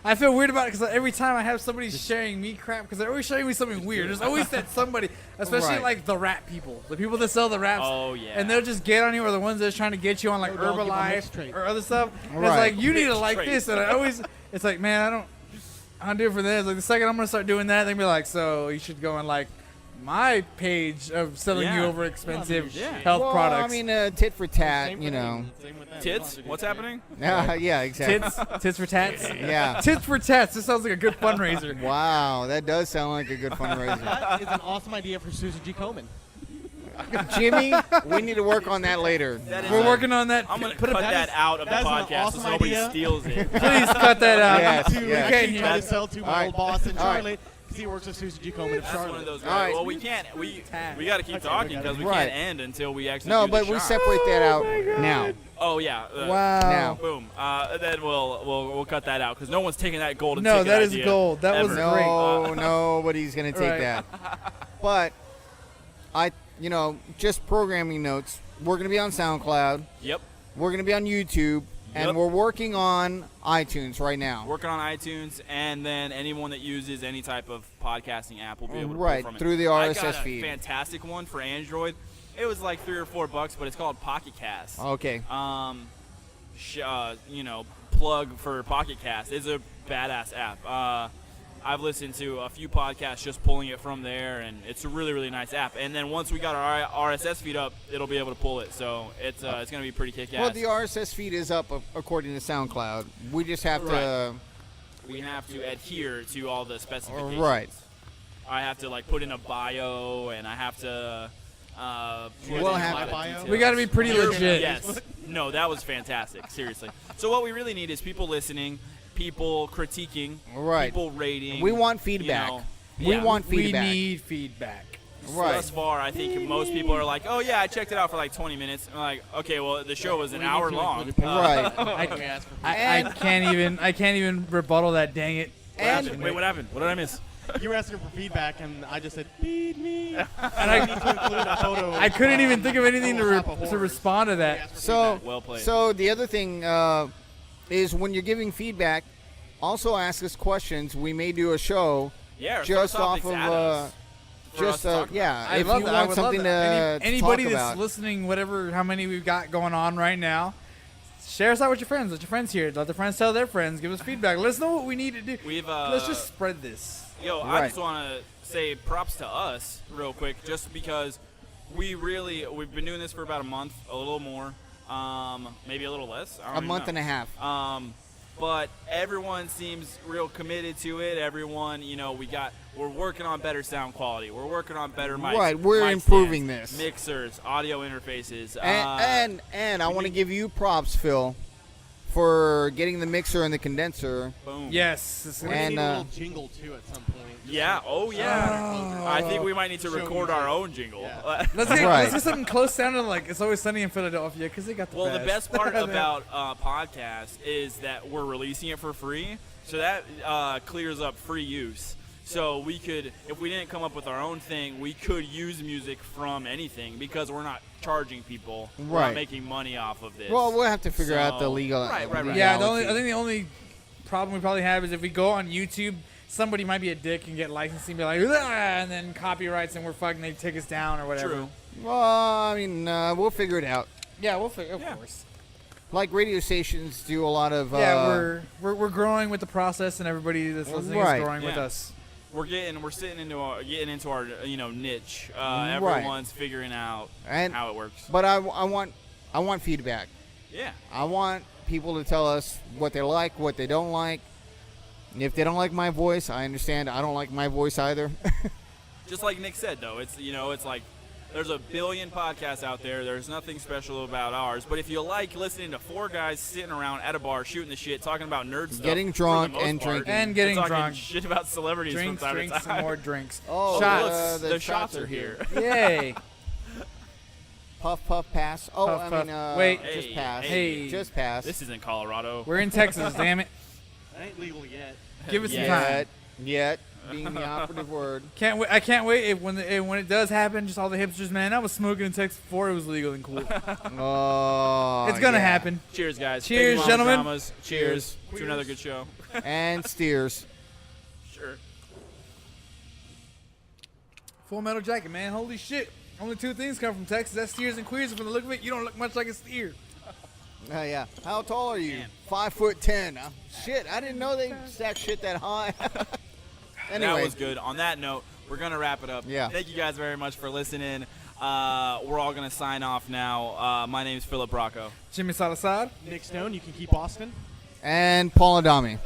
I feel weird about it because every time I have somebody sharing me crap, because they're always showing me something weird. There's always that somebody, especially Right. like the rap people, the people that sell the raps. Oh, yeah. And they'll just get on you, or the ones that's trying to get you on like No, don't give 'em Herbalife mixed traits. or other stuff. And Right. it's like you need to Mixed like traits. this, and I always, it's like, man, I don't do it for this. Like the second I'm gonna start doing that, they're gonna be like, so you should go on like my page of selling you Yeah. over expensive Yeah. health well, products. I mean, tit for tat, Same you for know. them. Same with them. Tits? What's happening? Yeah, exactly. tits for tats. Yeah. Tits for tats. This sounds like a good fundraiser. Wow, that does sound like a good fundraiser. That is an awesome idea for Susan G. Komen. Jimmy, we need to work on that later. That is We're a- working on that. I'm going to Put cut a, that out of the that is an podcast awesome so nobody idea. steals it. please cut that out. Yes, To yes. Okay, actually try yeah. to sell to my All right. old boss in All right. Charlotte because he works with Susan G. Komen of That's Charlotte. one of those All guys. right. Well, we can't. We got to keep Okay, talking we got because we Right. can't end until we actually No, do but the we shot. separate that out now. Oh, yeah. Wow. Now. Boom. Then we'll cut that out because no one's taking that golden No, ticket that is idea gold. That was ever. great. No, nobody's gonna take Right. that. But just programming notes. We're gonna be on SoundCloud. Yep. We're gonna be on YouTube, and Yep. we're working on iTunes right now. Working on iTunes, and then anyone that uses any type of podcasting app will be able to pull Right, from it. through the I RSS got a feed. fantastic one for Android. It was like $3 or $4, but it's called Pocket Cast. Okay. Plug for Pocket Cast. It's a badass app. I've listened to a few podcasts just pulling it from there, and it's a really, really nice app. And then once we got our RSS feed up, it'll be able to pull it. So it's going to be pretty kick-ass. Well, the RSS feed is up according to SoundCloud. We just have to. We have to adhere to all the specifications. Right. I have to put in a bio, and I have to. We'll put in have a lot to- of details. We got to be pretty legit. Yes. No, that was fantastic. Seriously. So what we really need is people listening, people critiquing, Right. people rating. We want you feedback. know. We Yeah. want We feedback. need feedback. Right. Thus far, I think most people are like, "Oh yeah, I checked it out for like 20 minutes." I'm like, "Okay, well the show was an hour long." Right. I can't even rebuttal that. Dang it. Wait, what happened? What did I miss? You were asking for feedback, and I just said, feed me. And I need to include a photo. I couldn't even think of anything Little Hop of to Horrors. respond to that. So, Well played. so the other thing is when you're giving feedback, also ask us questions. We may do a show Yeah, just throw off topics of at us for us just to talk about. yeah. I if love you that. I want would love something that. to Anybody talk that's about. listening, whatever, how many we've got going on right now, share us out with your friends. Let your friends hear it. Let their friends tell their friends. Give us feedback. Let us know what we need to do. We've Let's just spread this. Yo, I Right. just want to say props to us real quick, just because we've been doing this for about a month, a little more, maybe a little less. I don't A even month know. and a half. But everyone seems real committed to it. Everyone, we're working on better sound quality. We're working on better mics. Right, we're mic improving stands, this. mixers, audio interfaces. And I want to give you props, Phil, for getting the mixer and the condenser. boom. Yes. It's We're gonna- gonna And, need a little jingle too at some point. Yeah. Oh yeah. I think we might need to Show record music. our own jingle. Yeah. let's get Right. something close sounding like It's Always Sunny in Philadelphia because they got the Well, best. the best part about podcast is that we're releasing it for free, so that clears up free use. So we could, if we didn't come up with our own thing, we could use music from anything because we're not charging people. We're Right. not making money off of this. Well, we'll have to figure out the So- legal. Right. Yeah, legality. I think the only problem we probably have is if we go on YouTube, somebody might be a dick and get licensing, be like, "Ah," and then copyrights, and we're fucking, they take us down or whatever. True. Well, I mean, we'll figure it out. Yeah, we'll figure. Of Yeah. course. Like radio stations do a lot of. Yeah, we're growing with the process, and everybody that's listening Right. is growing with Yeah. us. We're getting into our niche. Right. Everyone's figuring out And how it works. but I want feedback. Yeah. I want people to tell us what they like, what they don't like. If they don't like my voice, I understand. I don't like my voice either. Just like Nick said, though, it's like there's a billion podcasts out there. There's nothing special about ours. But if you like listening to four guys sitting around at a bar shooting the shit, talking about nerd stuff, Getting for drunk the most and part, drinking. And getting talking drunk. shit about celebrities Drinks, from time drinks, to time. and more drinks. Oh, Shots. The shots are here. Yay. Puff, puff, pass. Oh, Puff, I puff. mean, Wait. just Hey, pass. hey. Just pass. This isn't Colorado. We're in Texas, damn it. That ain't legal yet. Give it some Yeah. time. Yet. being the operative word. I can't wait when it does happen. Just all the hipsters, man. I was smoking in Texas before it was legal and cool. Oh, It's gonna yeah. happen. Cheers, guys. Cheers, Thank you, Mama gentlemen. Dramas. Cheers to another good show. And steers. Sure. Full Metal Jacket, man. Holy shit. Only two things come from Texas. That's steers and queers. And from the look of it, you don't look much like a steer. Yeah. How tall are you? Man. 5'10". Shit, I didn't know they stack shit that high. Anyway, That was good. On that note, we're going to wrap it up. Yeah. Thank you guys very much for listening. We're all going to sign off now. My name's Philip Bracco. Jimmy Salazar. Nick Stone, you can keep Austin. and Paul Adami.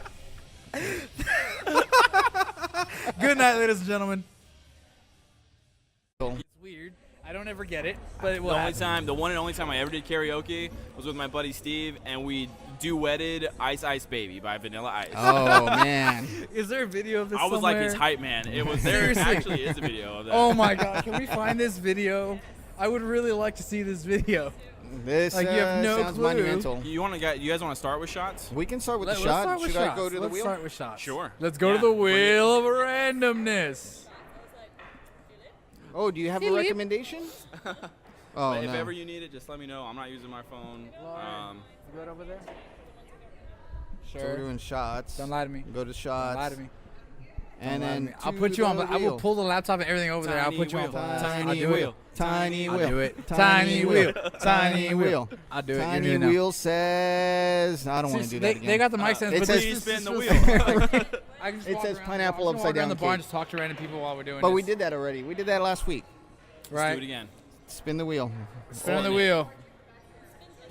Good night, ladies and gentlemen. It's weird. I don't ever get it, but it will happen. The one and only time I ever did karaoke was with my buddy Steve, and we duetted Ice Ice Baby by Vanilla Ice. Oh, man. Is there a video of this I was like his somewhere? hype man. It was there. Seriously. Actually is a video of that. Oh my god, can we find this video? I would really like to see this video. This Like, you have no sounds clue. monumental. You guys want to start with shots? We can start with Let's the shot. start with Should shots. I go to the Let's wheel? start with shots. Sure. Let's go Yeah, to the bring it. wheel of randomness. Oh, do you have a recommendation? Oh, But if no. ever you need it, just let me know. I'm not using my phone. Good over there? So we're doing shots. Don't lie to me. Go to shots. Don't lie to me. And Don't lie to then me. I'll to put you on. the I will wheel. pull the laptop and everything over there. I'll Tiny put you on. wheel. blast. Tiny I'll do wheel. it. Tiny I'll wheel. do it. Tiny wheel. Tiny wheel. I'll do it. You're Tiny doing it now. wheel says. I don't want to do that again. They got the mic stands. It but says- this- Please spin the this wheel. was- I can just It walk says around- pineapple I can walk upside around down the barn, cake. just talk to random people while we're doing But this. we did that already. We did that last week. Right. Let's do it again. Spin the wheel. Spin the wheel.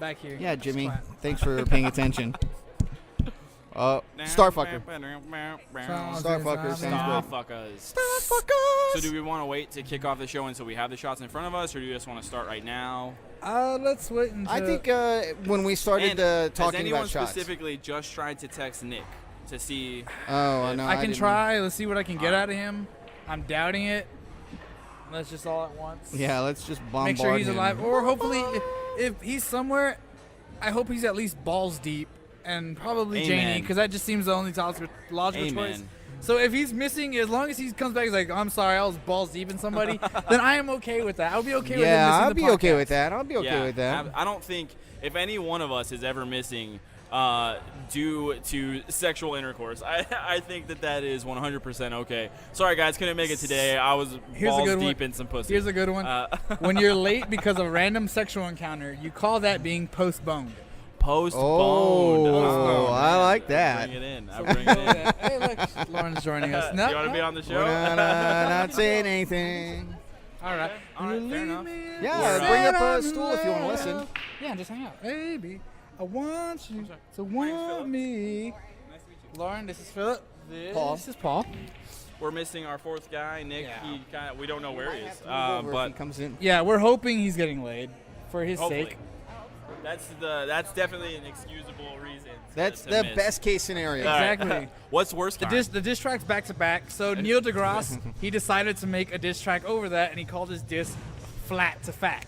Back here. Yeah, Jimmy. Clap. Thanks for paying attention. Starfucker. Starfucker sounds Starfuckers. Starfuckers. So do we want to wait to kick off the show until we have the shots in front of us, or do you just want to start right now? Let's wait until. I think when we started And talking has anyone about shots. specifically just tried to text Nick to see? Oh, no. I can didn't- try. Let's see what I can get out of him. I'm doubting it. Let's just all at once. Yeah, let's just bombard Make sure he's him. alive. Or hopefully, if he's somewhere, I hope he's at least balls deep. And probably Amen. Janie, because that just seems the only logical Amen. choice. So if he's missing, as long as he comes back, he's like, I'm sorry, I was balls deep in somebody, then I am okay with that. I'll be okay with him Yeah, missing I'll the be okay podcast. with that. I'll be okay with that. I don't think if any one of us is ever missing due to sexual intercourse, I think that is 100% okay. Sorry, guys, couldn't make it today. I was Here's a balls good deep one. in some pussy. Here's a good one. When you're late because of a random sexual encounter, you call that being postponed. Postponed. Oh, I like that. Bring it in. I bring it in. Hey, look, Lauren's joining us. No, you want to be on the show? We're not saying anything. All right. All right, fair enough. Yeah, We're, bring Sit up a on stool if you want to the listen. rail. Yeah, just hang out. Baby, I want you to name's Philip. want me. Nice to meet you. Lauren, this is Philip. Paul. This is Paul. We're missing our fourth guy, Nick. Yeah. We don't know where he is. If he But comes in. Yeah, we're hoping he's getting laid for his hopefully. sake. That's definitely an excusable reason. That's to the miss. best case scenario. All right. Exactly. What's worse? The diss tracks back to back. So Neil deGrasse, he decided to make a diss track over that, and he called his diss "Flat to Fat."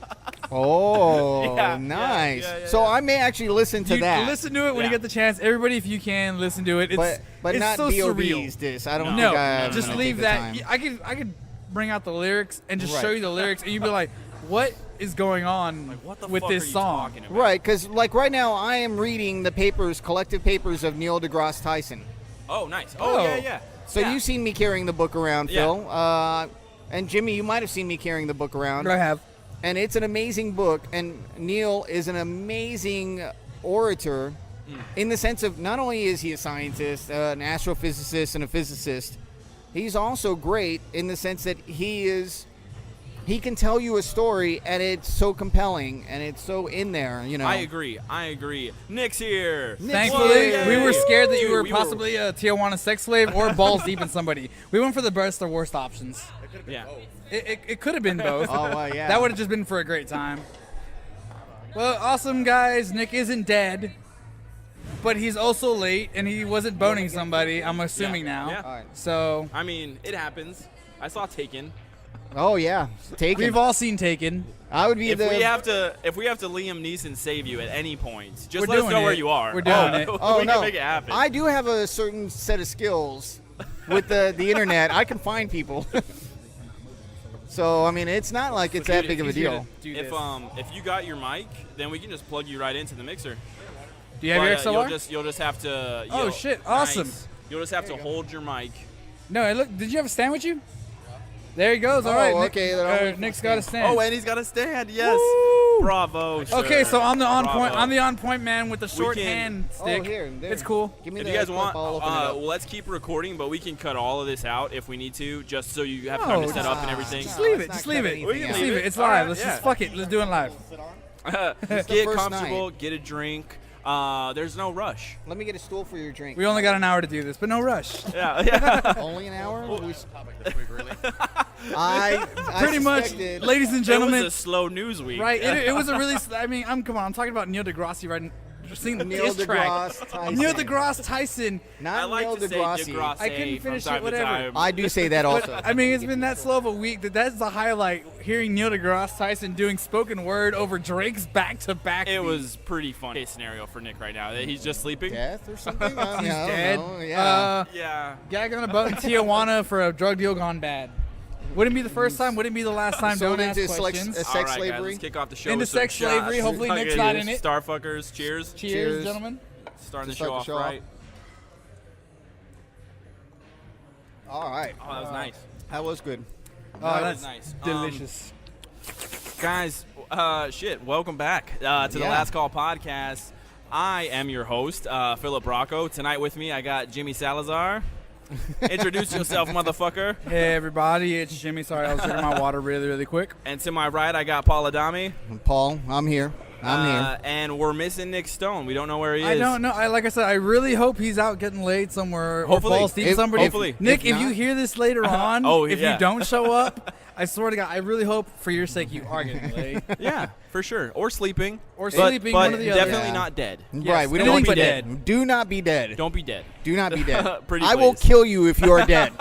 Oh, Yeah, nice. yeah, So I may actually listen to You that. listen to it when you Yeah. get the chance. Everybody, if you can, listen to it. It's but it's not so B.o.B.'s surreal. diss. I don't No, think I'm just gonna leave take the that. time. I could bring out the lyrics and just Right. show you the lyrics, and you'd be like, "What is going on What the with fuck this are you song?" talking about? Right, because like right now I am reading the collective papers of Neil deGrasse Tyson. Oh, nice. Oh. Oh, yeah. So Yeah. you've seen me carrying the book around, Yeah. Phil. And Jimmy, you might have seen me carrying the book around. I have. And it's an amazing book. And Neil is an amazing orator in the sense of not only is he a scientist, an astrophysicist, and a physicist, he's also great in the sense that he can tell you a story and it's so compelling and it's so in there, you know. I agree. Nick's here. Thankfully, Yay. we were scared that you were We were- possibly a Tijuana sex slave or balls deep in somebody. We went for the best or worst options. Yeah. It could have been both. Oh, well, yeah. That would have just been for a great time. Well, awesome, guys. Nick isn't dead, but he's also late, and he wasn't boning somebody, I'm assuming now. Yeah. All right. So, I mean, it happens. I saw Taken. Oh, yeah. Take we've it. all seen Taken. I would be If the... we have to Liam Neeson save you at any point, just We're let us doing know where it. you are. We're doing it. Oh, we no. can make it happen. I do have a certain set of skills with the internet, I can find people. So I mean, it's not like it's that big of a deal. If you got your mic, then we can just plug you right into the mixer. Do you have your XLR? You'll just have to. Oh shit! Awesome. Nice. You'll just have to hold your mic. No, look. Did you have a stand with you? There he goes. All right. Okay. Nick's got a stand. Oh, and he's got a stand. Yes. Woo! Bravo. Sir. Okay, so I'm the on point. Bravo. I'm the on point man with the short hand stick. Oh, here, there. It's cool. Give me If the you guys clip, want, I'll open it up. well, let's keep recording, but we can cut all of this out if we need to, just so you have time to set up and everything. Just leave it. let's Just not leave cut it. anything Just out. leave it. It's All live. right, Let's yeah. just fuck it. Let's do it live. Get first comfortable. night. Get a drink. There's no rush. Let me get a stool for your drink. We only got an hour to do this, but no rush. Yeah. Only an hour? Topic this week, really. I Pretty much, suspected- ladies and It gentlemen. was a slow news week. Right. It was a really. I mean, come on. I'm talking about Neil deGrasse right. Sing the Neil diss track. deGrasse Tyson. Neil deGrasse Tyson. I Not like Neil to say deGrasse. DeGrasse I couldn't from finish time it, to whatever. time. I do say that also. I mean, it's been that slow of a week that's the highlight. Hearing Neil deGrasse Tyson doing spoken word over Drake's back-to-back. It beat. was pretty funny scenario for Nick right now. He's just sleeping. Death or something? He's I don't dead. know. Yeah. Yeah. Gag on a boat in Tijuana for a drug deal gone bad. Wouldn't be the first time. Wouldn't be the last time. Sold Don't ask into questions. sex All right, slavery. Guys, let's kick off the show Into with some sex shots. slavery. Hopefully Nick's Okay, not in it. Starfuckers. Cheers. Cheers, gentlemen. Starting the To start show the off show off. right. All right. Oh, that was nice. That was good. Oh, That that's was nice. delicious. Guys, welcome back to the Yeah. Last Call podcast. I am your host, Philip Rocco. Tonight with me, I got Jimmy Salazar. Introduce yourself, motherfucker. Hey everybody, it's Jimmy. Sorry, I was drinking my water really quick. And to my right, I got Paul Adami. Paul, I'm here. I'm here. And we're missing Nick Stone. We don't know where he is. I don't know. Like I said, I really hope he's out getting laid somewhere Hopefully. or falls deep If- somebody. hopefully. Nick, If if you not- hear this later on, if yeah. you don't show up, I swear to God, I really hope for your sake you are getting laid Yeah, for sure. Or sleeping. or But- sleeping. but one or the other. definitely Yeah. not dead. Right. We don't anything want you but dead. dead. Do not be dead. Don't be dead. Do not be dead. Pretty I will please. kill you if you are dead.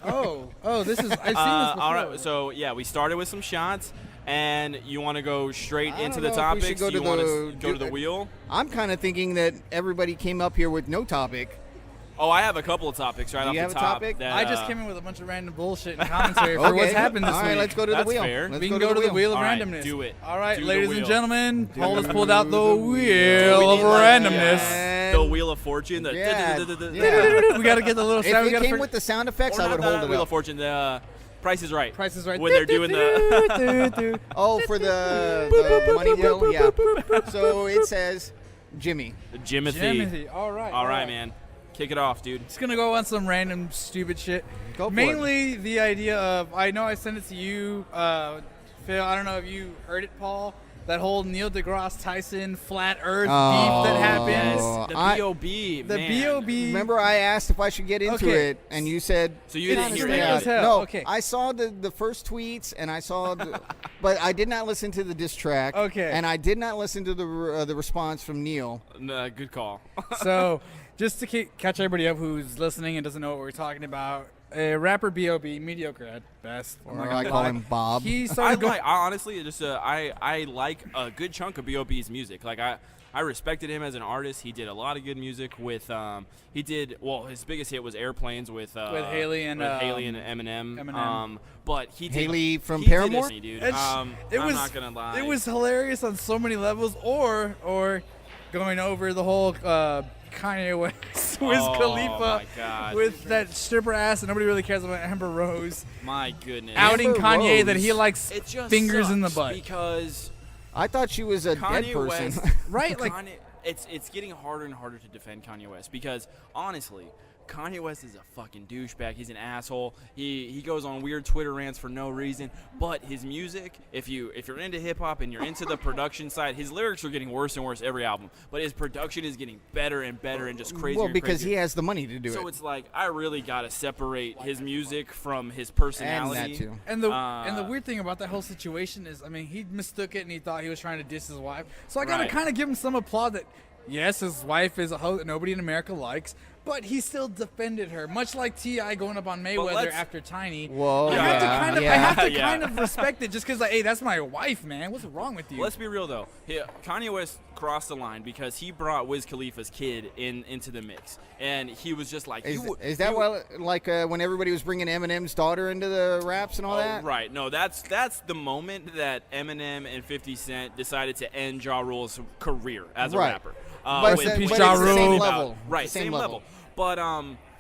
Oh, this is. I've seen this before. All right, so yeah, we started with some shots, and you want to go straight I into don't the know if we should topics? go to You want the- to go to the wheel? I'm kind of thinking that everybody came up here with no topic. Oh, I have a couple of topics right Do off you the have a top. topic? That, I just came in with a bunch of random bullshit and commentary for Okay. what's happened this All week. right, let's go to the That's wheel. fair. Let's We can go to the wheel of All right, randomness. do it. All right, Do the ladies wheel. and gentlemen, Paul has the pulled out the wheel. wheel We of need like, randomness. And The Wheel of Fortune. The Yeah. yeah. We got to get the little if sound. We it got came to with the sound effects, Or I not would hold the it Wheel up. of Fortune. The Price is Right. Price is Right. When they're doing the. Oh, for the money wheel? Yeah. So it says Jimmy. Jimothy. Jimothy. All right. All right, man. Kick it off, dude. Just gonna go on some random stupid shit. Go for Mainly the idea of I know I sent it to you, Phil. I don't know if you heard it, Paul. That whole Neil deGrasse Tyson flat Earth beef that happened. Yes, the I- B.o.B. The man. B.o.B. Remember, I asked if I should get into Okay. it, and you said So you didn't It's hear strange that. as hell. No, Okay. I saw the first tweets, and I saw, but I did not listen to the diss track. Okay. And I did not listen to the response from Neil. No, good call. So, just to catch everybody up who's listening and doesn't know what we're talking about, a rapper B.o.B. mediocre at best. I'm not Or gonna I call lie. him Bob. He I started going. like. I honestly just. I like a good chunk of B.o.B.'s music. Like I respected him as an artist. He did a lot of good music with. He did well. His biggest hit was Airplanes with Haley and, Eminem. Eminem. But he did, Haley from he did Paramore? this, dude. It's- it I'm was- not gonna lie. It was hilarious on so many levels, or going over the whole Kanye West, Wiz Oh, Khalifa, my God. with that stripper ass, and nobody really cares about Amber Rose My goodness. outing Amber Kanye Rose. that he likes It just fingers in the sucks butt. because I thought she was a Kanye dead person. West, Right, like- Kanye, it's getting harder and harder to defend Kanye West because honestly, Kanye West is a fucking douchebag. He's an asshole. He goes on weird Twitter rants for no reason. But his music, if you're into hip hop and you're into the production side, his lyrics are getting worse and worse every album. But his production is getting better and better and just crazier. Well, and because crazier. he has the money to do So it. it's like I really gotta separate his music from his And personality. that too. And the weird thing about that whole situation is, I mean, he mistook it and he thought he was trying to diss his wife. So I gotta Right. kind of give him some applaud that, yes, his wife is a hoe that nobody in America likes, but he still defended her, much like T.I. going up on Mayweather let's- after Tiny. Whoa, I have to kind of, yeah. I have to Yeah. kind of respect it just because, like, hey, that's my wife, man. What's wrong with you? Let's be real though. Kanye West crossed the line because he brought Wiz Khalifa's kid into the mix, and he was just like, Is that when everybody was bringing Eminem's daughter into the raps and all that? Right. No, that's the moment that Eminem and 50 Cent decided to end Ja Rule's career as a Right. rapper. But with- it's the- with but Ja it's the Rule. same about- level. Right, The same level. But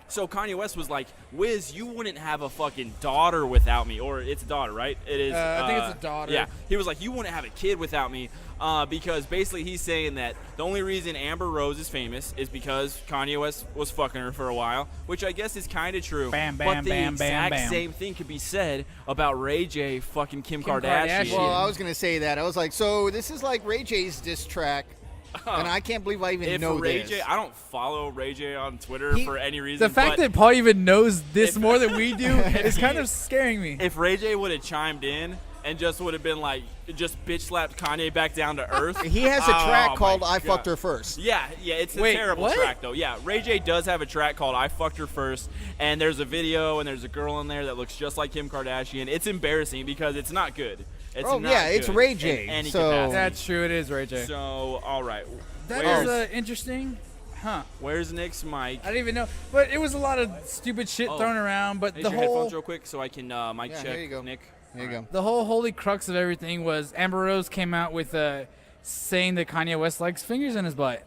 so Kanye West was like, Wiz, you wouldn't have a fucking daughter without me, or it's a daughter, right? It is. I think it's a daughter. Yeah. He was like, you wouldn't have a kid without me, because basically he's saying that the only reason Amber Rose is famous is because Kanye West was fucking her for a while, which I guess is kind of true. Bam, bam, but the bam, exact bam, bam. same thing could be said about Ray J fucking Kim Kim Kardashian. Kardashian. Well, I was gonna say that. I was like, so this is like Ray J's diss track, and I can't believe I even If know Ray this. J, I don't follow Ray J on Twitter for any reason. The fact but that Paul even knows this more than we do is he- kind of scaring me. if Ray J would have chimed in and just would have been like, just bitch slapped Kanye back down to earth. He has a track Oh, called my "I Fucked God. Her First." Yeah, it's a Wait, terrible what? track though. Yeah, Ray J does have a track called "I Fucked Her First," and there's a video and there's a girl in there that looks just like Kim Kardashian. It's embarrassing because it's not good. It's Oh, not yeah, it's good Ray in J, any so- capacity. That's true. It is Ray J. So all right, That where's, is interesting. Huh. where's Nick's mic? I didn't even know. But it was a lot of stupid shit Oh. thrown around. But Raise the your headphones whole real quick so I can mic Yeah, check. here you go. Nick. There you go. the whole holy crux of everything was Amber Rose came out with saying that Kanye West likes fingers in his butt.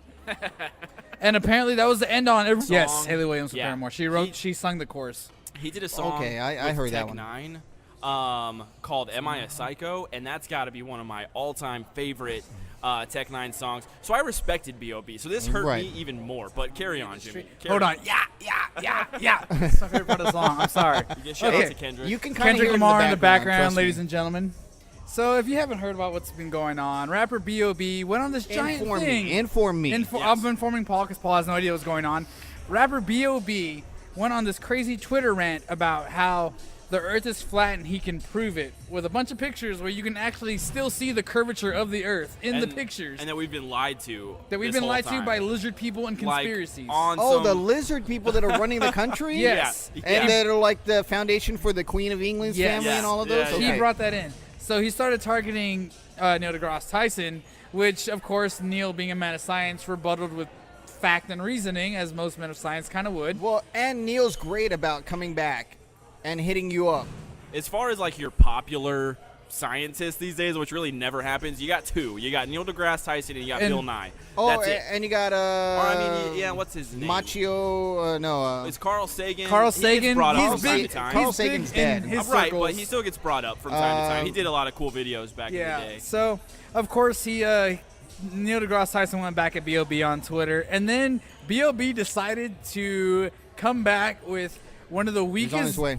And apparently that was the end on every. Yes, Song. Haley Williams with Yeah. Paramore. She sung the chorus. He did a song. Okay, I with heard that Tech one. Nine, called "Am I a Psycho?" and that's got to be one of my all-time favorite Tech Nine songs. So I respected B.o.B. So this hurt Right. me even more. But carry on, Jimmy. Hold on. Yeah. That's my favorite part of the song. I'm sorry. You get shout Okay. out to Kendrick. You can kind of Kendrick hear Lamar in the background, trust me. ladies and gentlemen. So if you haven't heard about what's been going on, rapper B.o.B. went on this giant Inform thing. me. Inform me. Yes. I'm informing Paul because Paul has no idea what's going on. Rapper B.o.B. went on this crazy Twitter rant about how the Earth is flat and he can prove it with a bunch of pictures where you can actually still see the curvature of the Earth in the pictures and that we've been lied to. that we've this been whole lied to time. by lizard people and Like, conspiracies. on Oh, some, the lizard people that are running the country? Yes. Yeah. And that are like the foundation for the Queen of England's Yes. family Yes. and all of Yeah, those? yeah. He brought that in. So he started targeting Neil deGrasse Tyson, which, of course, Neil, being a man of science, rebutted with fact and reasoning, as most men of science kind of would. Well, and Neil's great about coming back and hitting you up. As far as like your popular scientists these days, which really never happens, you got two. You got Neil deGrasse Tyson and you got And- Bill Nye. Oh, That's it. and you got Or I mean, yeah, what's his name? Machio, no. It's Carl Sagan. Carl He gets Sagan, brought up he's from time big. to time. Carl He's big Sagan's in dead. his Right, circles. but he still gets brought up from time to time. He did a lot of cool videos back in the Yeah. day. So, of course, Neil deGrasse Tyson went back at B.o.B. on Twitter, and then B.o.B. decided to come back with one of the on his weakest way.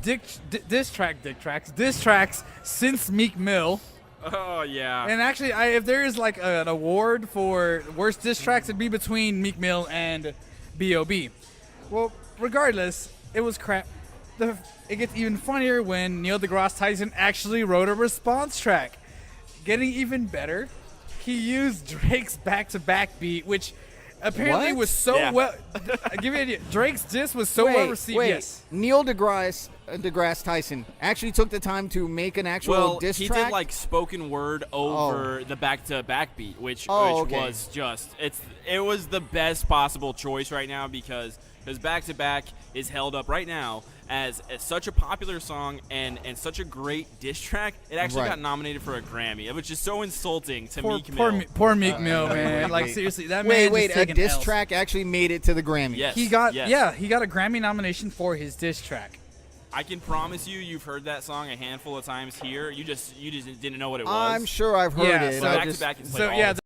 diss tracks since Meek Mill. Oh yeah. And actually, if there is like an award for worst diss tracks, it'd be between Meek Mill and B.o.B. Well, regardless, it was crap. It gets even funnier when Neil deGrasse Tyson actually wrote a response track. Getting even better, he used Drake's back-to-back beat, which apparently What? was so Yeah. well. I'll give you an idea. Drake's diss was so well received. Wait. Yes. Neil deGrasse Tyson actually took the time to make an actual Well, diss he track. did like spoken word over the back-to-back beat, which okay. was just it was the best possible choice right now because back-to-back is held up right now as such a popular song and such a great diss track. It actually Right. got nominated for a Grammy, which is so insulting to Poor, Meek poor, Mill. Me- poor Meek Mill, man. Like seriously, that man. Wait, just a taking diss L's. track actually made it to the Grammy. Yes. He got yes. he got a Grammy nomination for his diss track. I can promise you've heard that song a handful of times here. You just didn't know what it was. I'm sure I've heard Yeah, it. so I back just- to back is So like yeah, all